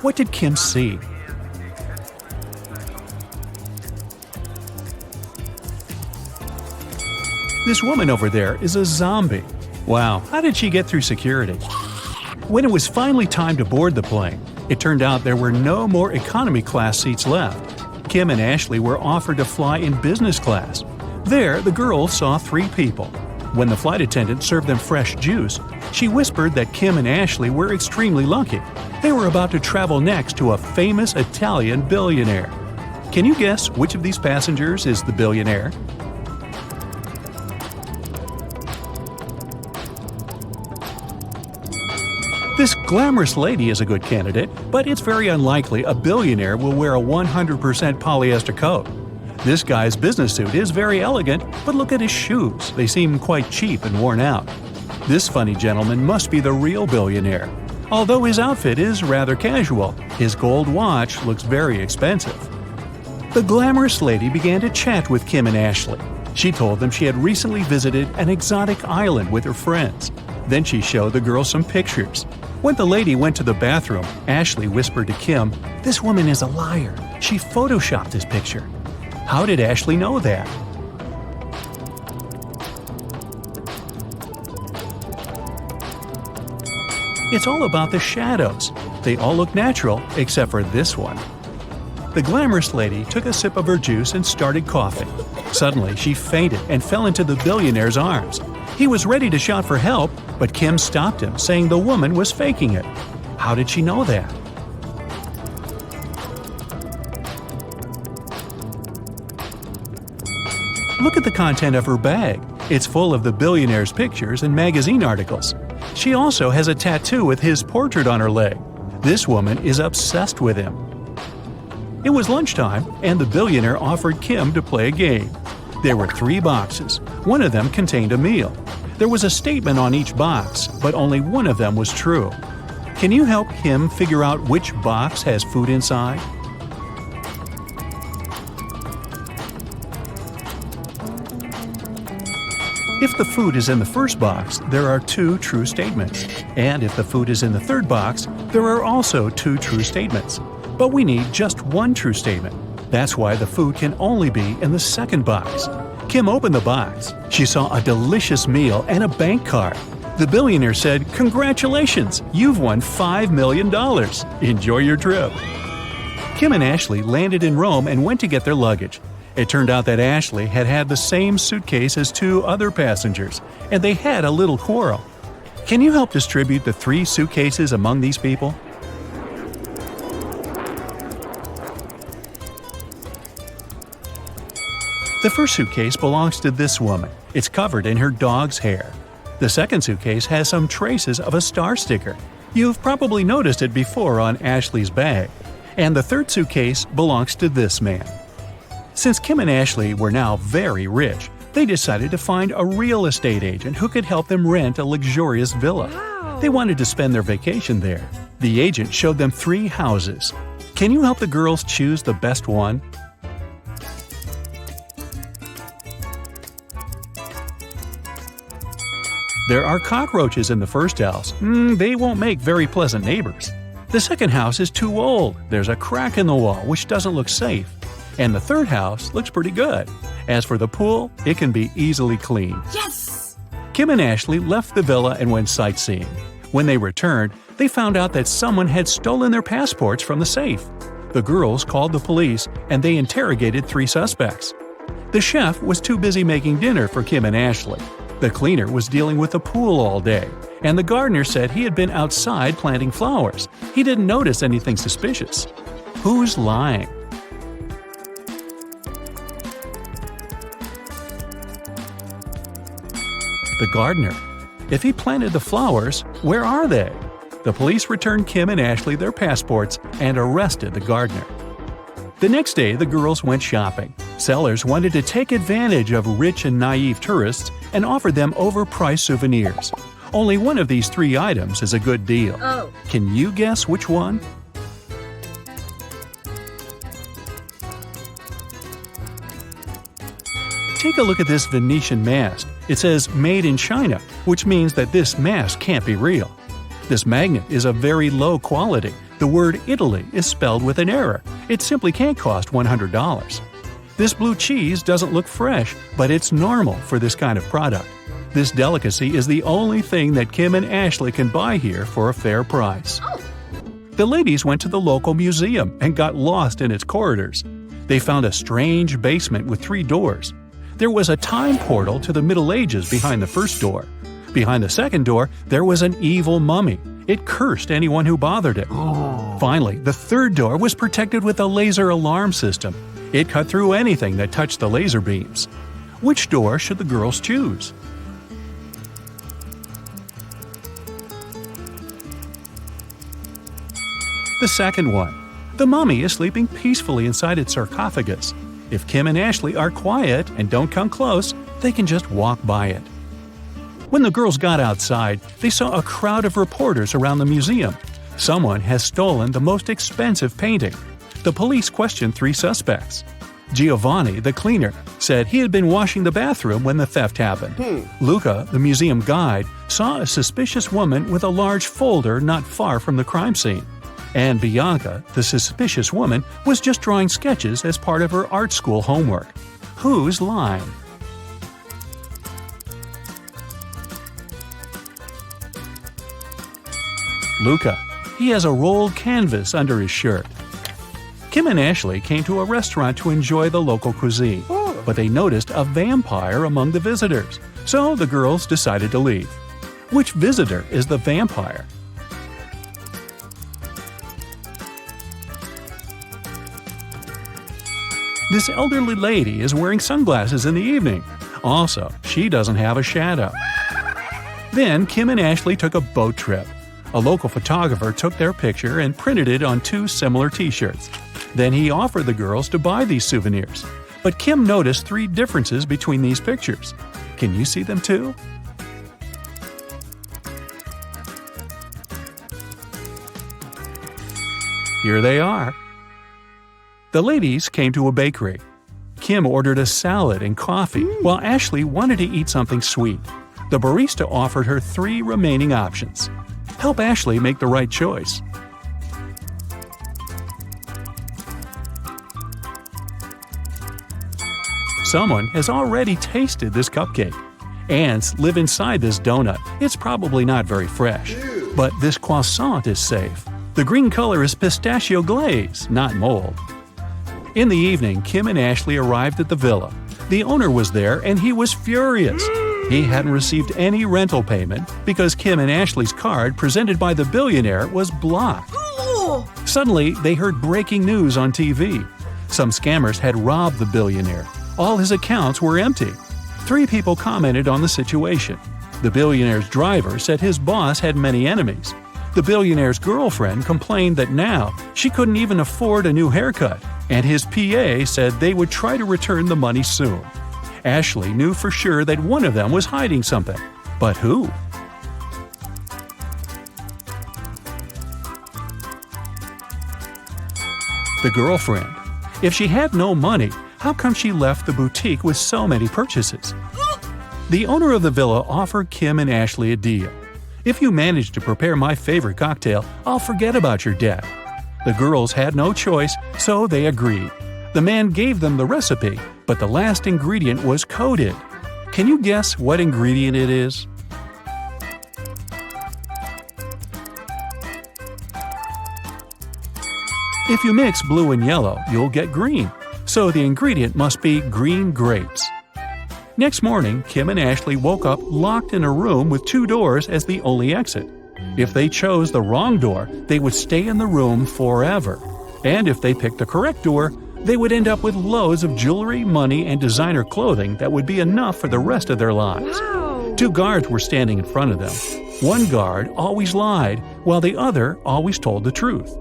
What did Kim see? This woman over there is a zombie. Wow, how did she get through security? When it was finally time to board the plane, it turned out there were no more economy class seats left. Kim and Ashley were offered to fly in business class. There, the girls saw 3 people. When the flight attendant served them fresh juice, she whispered that Kim and Ashley were extremely lucky. They were about to travel next to a famous Italian billionaire. Can you guess which of these passengers is the billionaire? This glamorous lady is a good candidate, but it's very unlikely a billionaire will wear a 100% polyester coat. This guy's business suit is very elegant, but look at his shoes. They seem quite cheap and worn out. This funny gentleman must be the real billionaire. Although his outfit is rather casual, his gold watch looks very expensive. The glamorous lady began to chat with Kim and Ashley. She told them she had recently visited an exotic island with her friends. Then she showed the girls some pictures. When the lady went to the bathroom, Ashley whispered to Kim, "This woman is a liar. She photoshopped this picture." How did Ashley know that? It's all about the shadows. They all look natural except for this one. The glamorous lady took a sip of her juice and started coughing. Suddenly, she fainted and fell into the billionaire's arms. He was ready to shout for help, but Kim stopped him, saying the woman was faking it. How did she know that? Look at the content of her bag. It's full of the billionaire's pictures and magazine articles. She also has a tattoo with his portrait on her leg. This woman is obsessed with him. It was lunchtime, and the billionaire offered Kim to play a game. There were 3 boxes. One of them contained a meal. There was a statement on each box, but only one of them was true. Can you help Kim figure out which box has food inside? If the food is in the first box, there are 2 true statements. And if the food is in the third box, there are also 2 true statements. But we need just 1 true statement. That's why the food can only be in the second box. Kim opened the box. She saw a delicious meal and a bank card. The billionaire said, "Congratulations, you've won $5 million. Enjoy your trip." Kim and Ashley landed in Rome and went to get their luggage. It turned out that Ashley had had the same suitcase as 2 other passengers, and they had a little quarrel. Can you help distribute the 3 suitcases among these people? The first suitcase belongs to this woman. It's covered in her dog's hair. The second suitcase has some traces of a star sticker. You've probably noticed it before on Ashley's bag. And the third suitcase belongs to this man. Since Kim and Ashley were now very rich, they decided to find a real estate agent who could help them rent a luxurious villa. They wanted to spend their vacation there. The agent showed them 3 houses. Can you help the girls choose the best one? There are cockroaches in the first house. They won't make very pleasant neighbors. The second house is too old. There's a crack in the wall, which doesn't look safe. And the third house looks pretty good. As for the pool, it can be easily cleaned. Yes! Kim and Ashley left the villa and went sightseeing. When they returned, they found out that someone had stolen their passports from the safe. The girls called the police, and they interrogated 3 suspects. The chef was too busy making dinner for Kim and Ashley. The cleaner was dealing with the pool all day, and the gardener said he had been outside planting flowers. He didn't notice anything suspicious. Who's lying? The gardener. If he planted the flowers, where are they? The police returned Kim and Ashley their passports and arrested the gardener. The next day, the girls went shopping. Sellers wanted to take advantage of rich and naive tourists and offered them overpriced souvenirs. Only one of these 3 items is a good deal. Oh. Can you guess which one? Take a look at this Venetian mask. It says "Made in China," which means that this mask can't be real. This magnet is of very low quality. The word Italy is spelled with an error. It simply can't cost $100. This blue cheese doesn't look fresh, but it's normal for this kind of product. This delicacy is the only thing that Kim and Ashley can buy here for a fair price. Oh. The ladies went to the local museum and got lost in its corridors. They found a strange basement with 3 doors. There was a time portal to the Middle Ages behind the first door. Behind the second door, there was an evil mummy. It cursed anyone who bothered it. Finally, the third door was protected with a laser alarm system. It cut through anything that touched the laser beams. Which door should the girls choose? The second one. The mummy is sleeping peacefully inside its sarcophagus. If Kim and Ashley are quiet and don't come close, they can just walk by it. When the girls got outside, they saw a crowd of reporters around the museum. Someone has stolen the most expensive painting. The police questioned 3 suspects. Giovanni, the cleaner, said he had been washing the bathroom when the theft happened. Luca, the museum guide, saw a suspicious woman with a large folder not far from the crime scene. And Bianca, the suspicious woman, was just drawing sketches as part of her art school homework. Who's lying? Luca. He has a rolled canvas under his shirt. Kim and Ashley came to a restaurant to enjoy the local cuisine, but they noticed a vampire among the visitors, so the girls decided to leave. Which visitor is the vampire? This elderly lady is wearing sunglasses in the evening. Also, she doesn't have a shadow. Then Kim and Ashley took a boat trip. A local photographer took their picture and printed it on 2 similar t-shirts. Then he offered the girls to buy these souvenirs. But Kim noticed 3 differences between these pictures. Can you see them too? Here they are. The ladies came to a bakery. Kim ordered a salad and coffee, while Ashley wanted to eat something sweet. The barista offered her 3 remaining options. Help Ashley make the right choice. Someone has already tasted this cupcake. Ants live inside this donut. It's probably not very fresh. But this croissant is safe. The green color is pistachio glaze, not mold. In the evening, Kim and Ashley arrived at the villa. The owner was there and he was furious. He hadn't received any rental payment because Kim and Ashley's card presented by the billionaire was blocked. Suddenly, they heard breaking news on TV. Some scammers had robbed the billionaire. All his accounts were empty. 3 people commented on the situation. The billionaire's driver said his boss had many enemies. The billionaire's girlfriend complained that now she couldn't even afford a new haircut, and his PA said they would try to return the money soon. Ashley knew for sure that one of them was hiding something. But who? The girlfriend. If she had no money, how come she left the boutique with so many purchases? The owner of the villa offered Kim and Ashley a deal. If you manage to prepare my favorite cocktail, I'll forget about your debt. The girls had no choice, so they agreed. The man gave them the recipe, but the last ingredient was coded. Can you guess what ingredient it is? If you mix blue and yellow, you'll get green. So the ingredient must be green grapes. Next morning, Kim and Ashley woke up locked in a room with 2 doors as the only exit. If they chose the wrong door, they would stay in the room forever. And if they picked the correct door, they would end up with loads of jewelry, money, and designer clothing that would be enough for the rest of their lives. Wow. 2 guards were standing in front of them. One guard always lied, while the other always told the truth.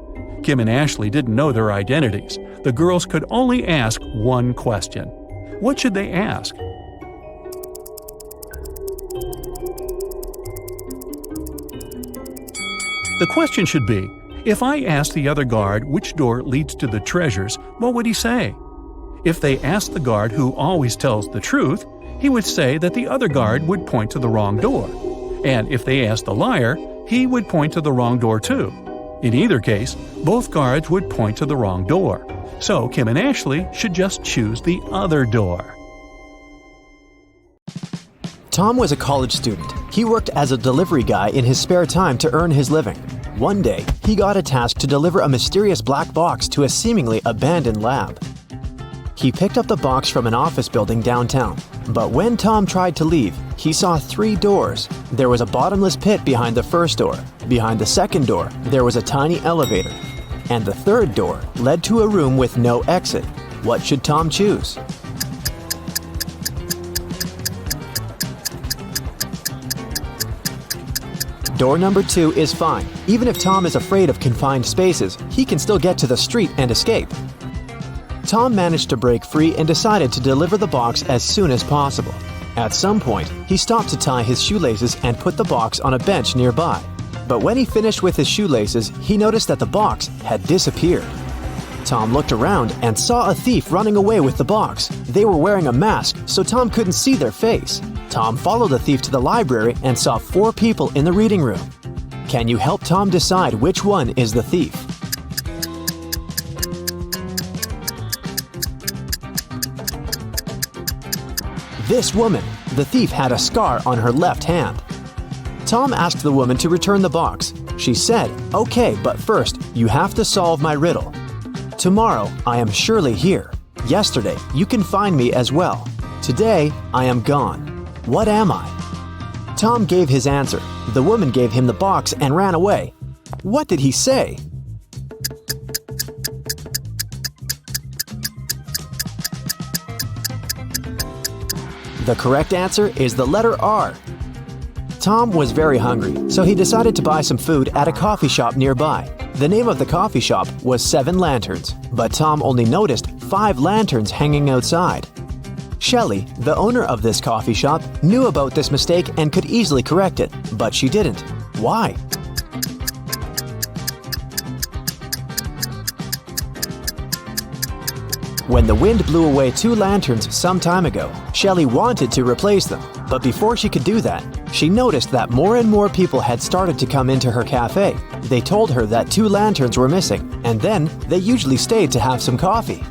Kim and Ashley didn't know their identities. The girls could only ask one question. What should they ask? The question should be, if I asked the other guard which door leads to the treasures, what would he say? If they asked the guard who always tells the truth, he would say that the other guard would point to the wrong door. And if they asked the liar, he would point to the wrong door too. In either case, both guards would point to the wrong door. So Kim and Ashley should just choose the other door. Tom was a college student. He worked as a delivery guy in his spare time to earn his living. One day, he got a task to deliver a mysterious black box to a seemingly abandoned lab. He picked up the box from an office building downtown, but when Tom tried to leave, he saw 3 doors. There was a bottomless pit behind the first door. Behind the second door, there was a tiny elevator. And the third door led to a room with no exit. What should Tom choose? Door number 2 is fine. Even if Tom is afraid of confined spaces, he can still get to the street and escape. Tom managed to break free and decided to deliver the box as soon as possible. At some point, he stopped to tie his shoelaces and put the box on a bench nearby. But when he finished with his shoelaces, he noticed that the box had disappeared. Tom looked around and saw a thief running away with the box. They were wearing a mask, so Tom couldn't see their face. Tom followed the thief to the library and saw 4 people in the reading room. Can you help Tom decide which one is the thief? This woman, the thief, had a scar on her left hand. Tom asked the woman to return the box. She said, "Okay, but first, you have to solve my riddle. Tomorrow, I am surely here. Yesterday, you can find me as well. Today, I am gone. What am I?" Tom gave his answer. The woman gave him the box and ran away. What did he say? The correct answer is the letter R. Tom was very hungry, so he decided to buy some food at a coffee shop nearby. The name of the coffee shop was 7 Lanterns, but Tom only noticed 5 lanterns hanging outside. Shelley, the owner of this coffee shop, knew about this mistake and could easily correct it, but she didn't. Why? When the wind blew away 2 lanterns some time ago, Shelley wanted to replace them, but before she could do that, she noticed that more and more people had started to come into her cafe. They told her that 2 lanterns were missing, and then they usually stayed to have some coffee.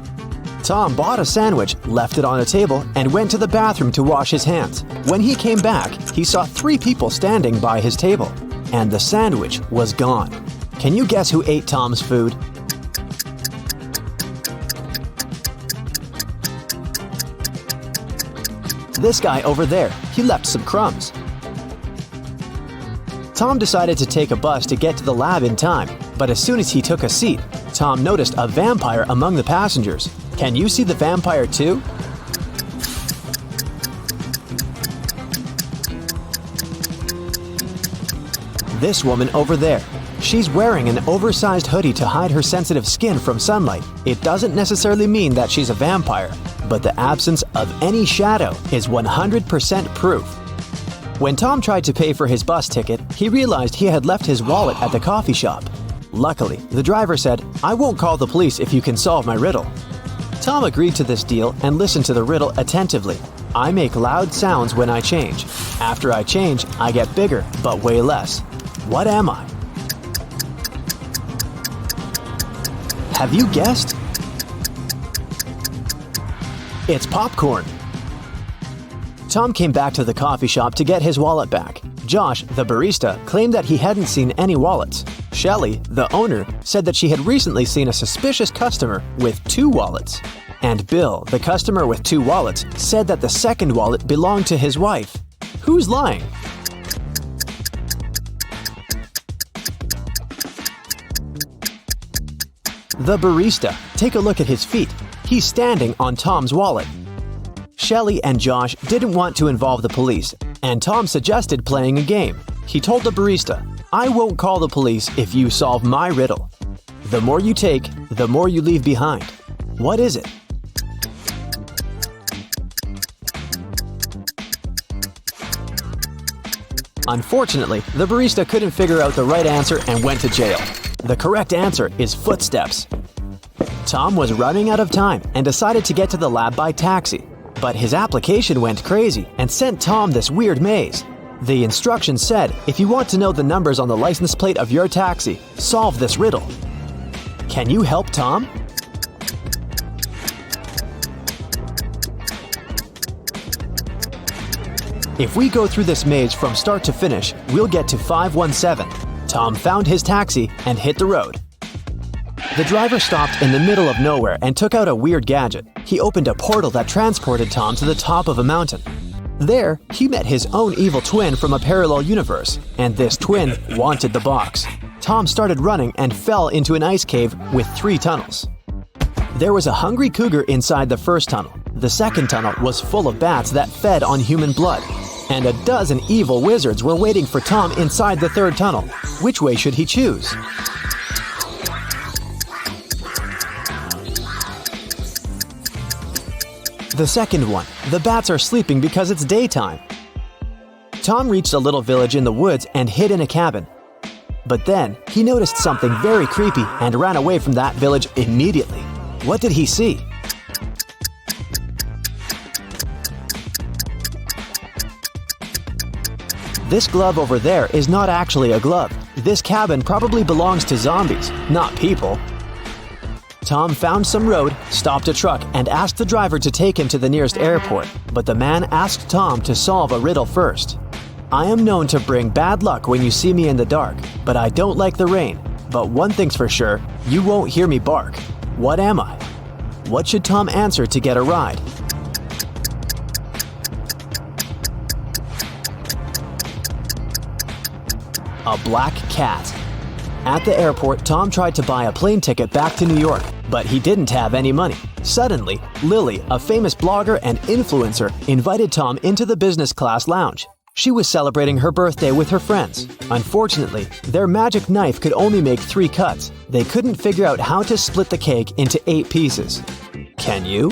Tom bought a sandwich, left it on a table, and went to the bathroom to wash his hands. When he came back, he saw 3 people standing by his table, and the sandwich was gone. Can you guess who ate Tom's food? This guy over there. He left some crumbs. Tom decided to take a bus to get to the lab in time, but as soon as he took a seat, Tom noticed a vampire among the passengers. Can you see the vampire too? This woman over there. She's wearing an oversized hoodie to hide her sensitive skin from sunlight. It doesn't necessarily mean that she's a vampire, but the absence of any shadow is 100% proof. When Tom tried to pay for his bus ticket, he realized he had left his wallet at the coffee shop. Luckily, the driver said, "I won't call the police if you can solve my riddle." Tom agreed to this deal and listened to the riddle attentively. I make loud sounds when I change. After I change, I get bigger, but way less. What am I? Have you guessed? It's popcorn. Tom came back to the coffee shop to get his wallet back. Josh, the barista, claimed that he hadn't seen any wallets. Shelley, the owner, said that she had recently seen a suspicious customer with 2 wallets. And Bill, the customer with 2 wallets, said that the second wallet belonged to his wife. Who's lying? The barista. Take a look at his feet. He's standing on Tom's wallet. Shelley and Josh didn't want to involve the police, and Tom suggested playing a game. He told the barista, "I won't call the police if you solve my riddle." The more you take, the more you leave behind. What is it? Unfortunately, the barista couldn't figure out the right answer and went to jail. The correct answer is footsteps. Tom was running out of time and decided to get to the lab by taxi. But his application went crazy and sent Tom this weird maze. The instructions said, if you want to know the numbers on the license plate of your taxi, solve this riddle. Can you help Tom? If we go through this maze from start to finish, we'll get to 517. Tom found his taxi and hit the road. The driver stopped in the middle of nowhere and took out a weird gadget. He opened a portal that transported Tom to the top of a mountain. There, he met his own evil twin from a parallel universe, and this twin wanted the box. Tom started running and fell into an ice cave with 3 tunnels. There was a hungry cougar inside the first tunnel. The second tunnel was full of bats that fed on human blood. And a dozen evil wizards were waiting for Tom inside the third tunnel. Which way should he choose? The second one. The bats are sleeping because it's daytime. Tom reached a little village in the woods and hid in a cabin. But then, he noticed something very creepy and ran away from that village immediately. What did he see? This glove over there is not actually a glove. This cabin probably belongs to zombies, not people. Tom found some road, stopped a truck, and asked the driver to take him to the nearest airport. But the man asked Tom to solve a riddle first. I am known to bring bad luck when you see me in the dark, but I don't like the rain. But one thing's for sure, you won't hear me bark. What am I? What should Tom answer to get a ride? A black cat. At the airport, Tom tried to buy a plane ticket back to New York, but he didn't have any money. Suddenly, Lily, a famous blogger and influencer, invited Tom into the business class lounge. She was celebrating her birthday with her friends. Unfortunately, their magic knife could only make 3 cuts. They couldn't figure out how to split the cake into 8 pieces. Can you?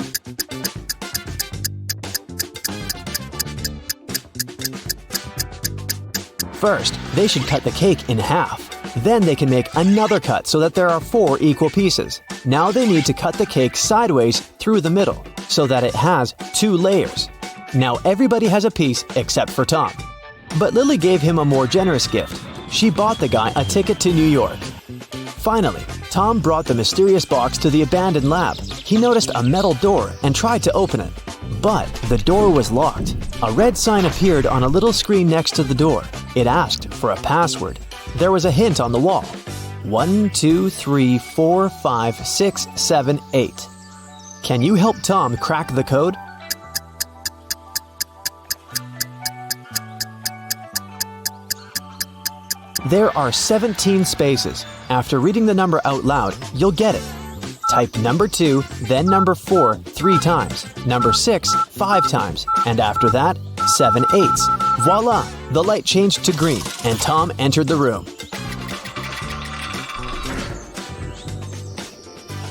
First, they should cut the cake in half. Then they can make another cut so that there are 4 equal pieces. Now they need to cut the cake sideways through the middle so that it has 2 layers. Now everybody has a piece except for Tom. But Lily gave him a more generous gift. She bought the guy a ticket to New York. Finally, Tom brought the mysterious box to the abandoned lab. He noticed a metal door and tried to open it. But the door was locked. A red sign appeared on a little screen next to the door. It asked for a password. There was a hint on the wall. 1, 2, 3, 4, 5, 6, 7, 8. Can you help Tom crack the code? There are 17 spaces. After reading the number out loud, you'll get it. Type number 2, then number 4 3 times, number 6 5 times, and after that, 7 eighths. Voila! The light changed to green, and Tom entered the room.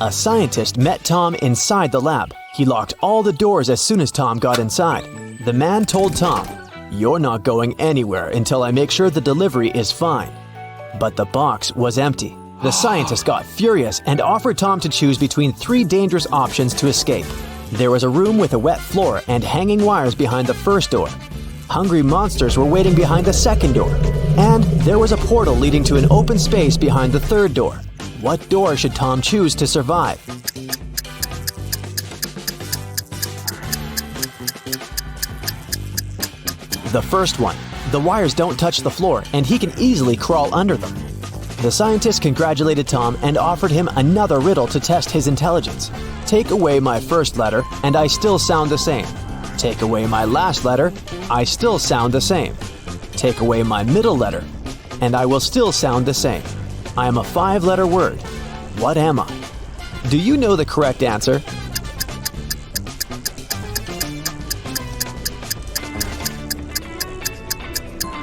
A scientist met Tom inside the lab. He locked all the doors as soon as Tom got inside. The man told Tom, "You're not going anywhere until I make sure the delivery is fine." But the box was empty. The scientist got furious and offered Tom to choose between 3 dangerous options to escape. There was a room with a wet floor and hanging wires behind the first door. Hungry monsters were waiting behind the second door. And there was a portal leading to an open space behind the third door. What door should Tom choose to survive? The first one. The wires don't touch the floor, and he can easily crawl under them. The scientist congratulated Tom and offered him another riddle to test his intelligence. Take away my first letter, and I still sound the same. Take away my last letter, I still sound the same. Take away my middle letter, and I will still sound the same. I am a 5-letter word. What am I? Do you know the correct answer?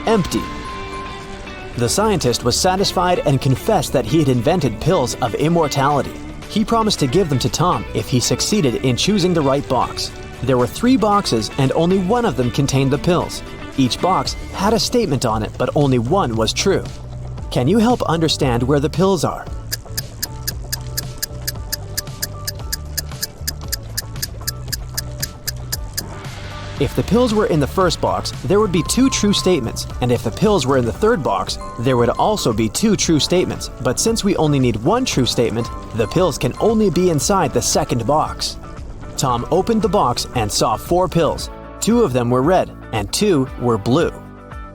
Empty. The scientist was satisfied and confessed that he had invented pills of immortality. He promised to give them to Tom if he succeeded in choosing the right box. There were 3 boxes and only one of them contained the pills. Each box had a statement on it, but only one was true. Can you help understand where the pills are? If the pills were in the first box, there would be 2 true statements, and if the pills were in the third box, there would also be 2 true statements. But since we only need 1 true statement, the pills can only be inside the second box. Tom opened the box and saw 4 pills. 2 of them were red, and 2 were blue.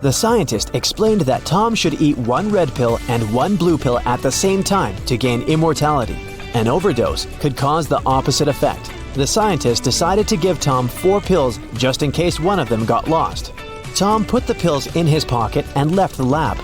The scientist explained that Tom should eat 1 red pill and 1 blue pill at the same time to gain immortality. An overdose could cause the opposite effect. The scientist decided to give Tom 4 pills just in case one of them got lost. Tom put the pills in his pocket and left the lab.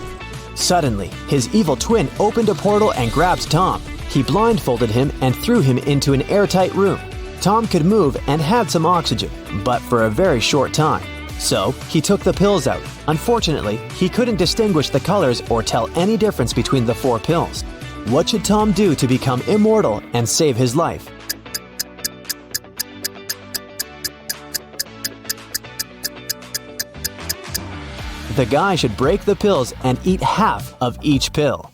Suddenly, his evil twin opened a portal and grabbed Tom. He blindfolded him and threw him into an airtight room. Tom could move and had some oxygen, but for a very short time. So, he took the pills out. Unfortunately, he couldn't distinguish the colors or tell any difference between the 4 pills. What should Tom do to become immortal and save his life? The guy should break the pills and eat half of each pill.